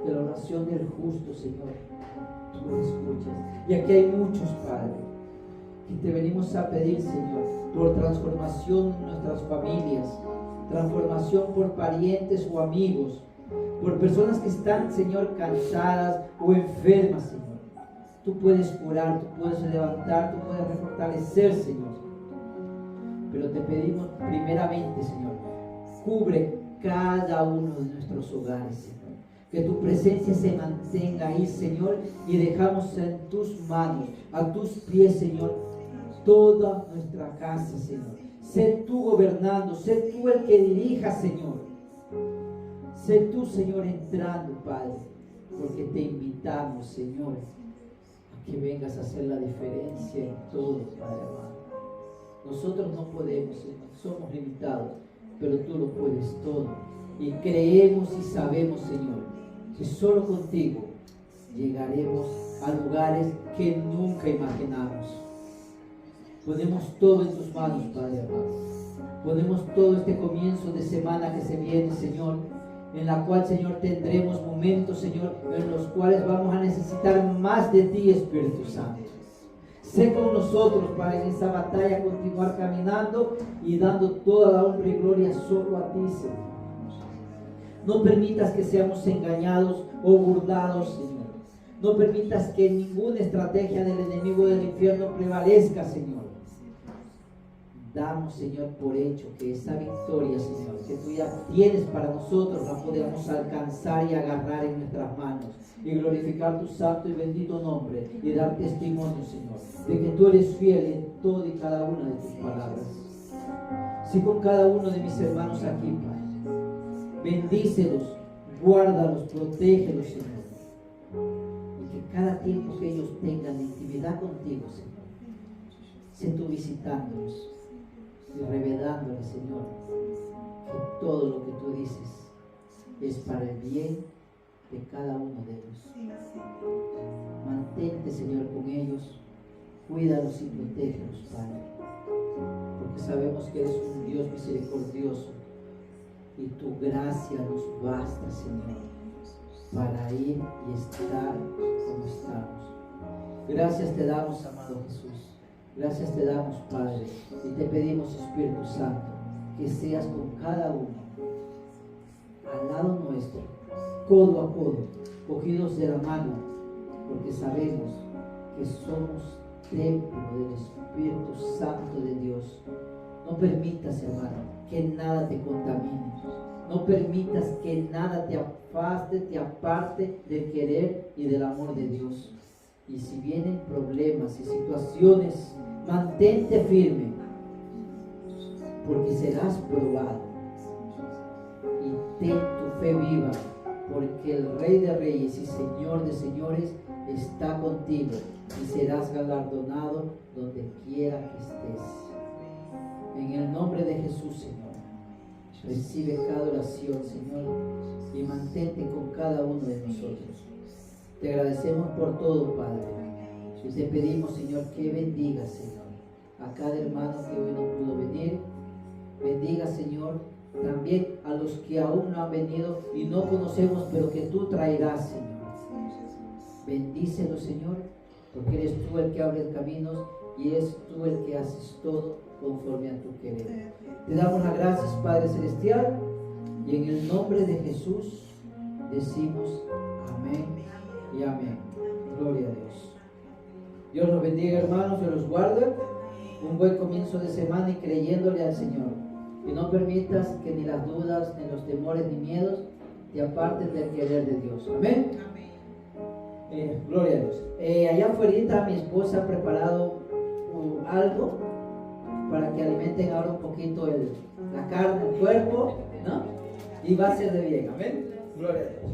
que la oración del justo, Señor, tú lo escuchas. Y aquí hay muchos, Padre, que te venimos a pedir, Señor, por transformación en nuestras familias, transformación por parientes o amigos, por personas que están, Señor, cansadas o enfermas, Señor. Tú puedes curar, tú puedes levantar, tú puedes refortalecer, Señor. Pero te pedimos primeramente, Señor, cubre cada uno de nuestros hogares, Señor. Que tu presencia se mantenga ahí, Señor, y dejamos en tus manos, a tus pies, Señor, toda nuestra casa, Señor. Sé tú gobernando, sé tú el que dirija, Señor. Sé tú, Señor, entrando, Padre, porque te invitamos, Señor, a que vengas a hacer la diferencia en todo, Padre amado. Nosotros no podemos, Señor, somos limitados, pero tú lo puedes todo. Y creemos y sabemos, Señor, que solo contigo llegaremos a lugares que nunca imaginamos. Ponemos todo en tus manos, Padre amado. Ponemos todo este comienzo de semana que se viene, Señor, en la cual, Señor, tendremos momentos, Señor, en los cuales vamos a necesitar más de ti, Espíritu Santo. Sé con nosotros para en esa batalla continuar caminando y dando toda la honra y gloria solo a ti, Señor. No permitas que seamos engañados o burlados, Señor. No permitas que ninguna estrategia del enemigo del infierno prevalezca, Señor. Damos, Señor, por hecho que esa victoria, Señor, que tú ya tienes para nosotros, la podemos alcanzar y agarrar en nuestras manos y glorificar tu santo y bendito nombre y dar testimonio, Señor, de que tú eres fiel en toda y cada una de tus palabras. Sí, con cada uno de mis hermanos aquí, Padre. Bendícelos, guárdalos, protégelos, Señor. Y que cada tiempo que ellos tengan intimidad contigo, Señor, sé tú visitándolos y revelándoles, Señor, que todo lo que tú dices es para el bien de cada uno de ellos. Mantente, Señor, con ellos, cuídalos y protégelos, Padre, porque sabemos que eres un Dios misericordioso y tu gracia nos basta, Señor, para ir y estar como estamos. Gracias te damos, amado Jesús. Gracias te damos, Padre, y te pedimos, Espíritu Santo, que seas con cada uno, al lado nuestro, codo a codo, cogidos de la mano, porque sabemos que somos templo del Espíritu Santo de Dios. No permitas, hermano, que nada te contamine. No permitas que nada te afaste, te aparte del querer y del amor de Dios. Y si vienen problemas y situaciones, mantente firme, porque serás probado. Y ten tu fe viva, porque el Rey de Reyes y Señor de Señores está contigo y serás galardonado donde quiera que estés. En el nombre de Jesús, Señor, recibe cada oración, Señor, y mantente con cada uno de nosotros. Te agradecemos por todo, Padre, y te pedimos, Señor, que bendiga, Señor, a cada hermano que hoy no pudo venir. Bendiga, Señor, también a los que aún no han venido y no conocemos, pero que tú traerás, Señor. Bendícelos, Señor, porque eres tú el que abre caminos y eres tú el que haces todo conforme a tu querer. Te damos las gracias, Padre Celestial, y en el nombre de Jesús decimos amén y amén. Gloria a Dios. Dios los bendiga, hermanos, Dios los guarde. Un buen comienzo de semana y creyéndole al Señor. Y no permitas que ni las dudas, ni los temores, ni miedos te aparten del querer de Dios. Amén. Gloria a Dios. Allá afuera mi esposa ha preparado algo para que alimenten ahora un poquito la carne, el cuerpo, ¿no? Y va a ser de bien. Amén. Gloria a Dios.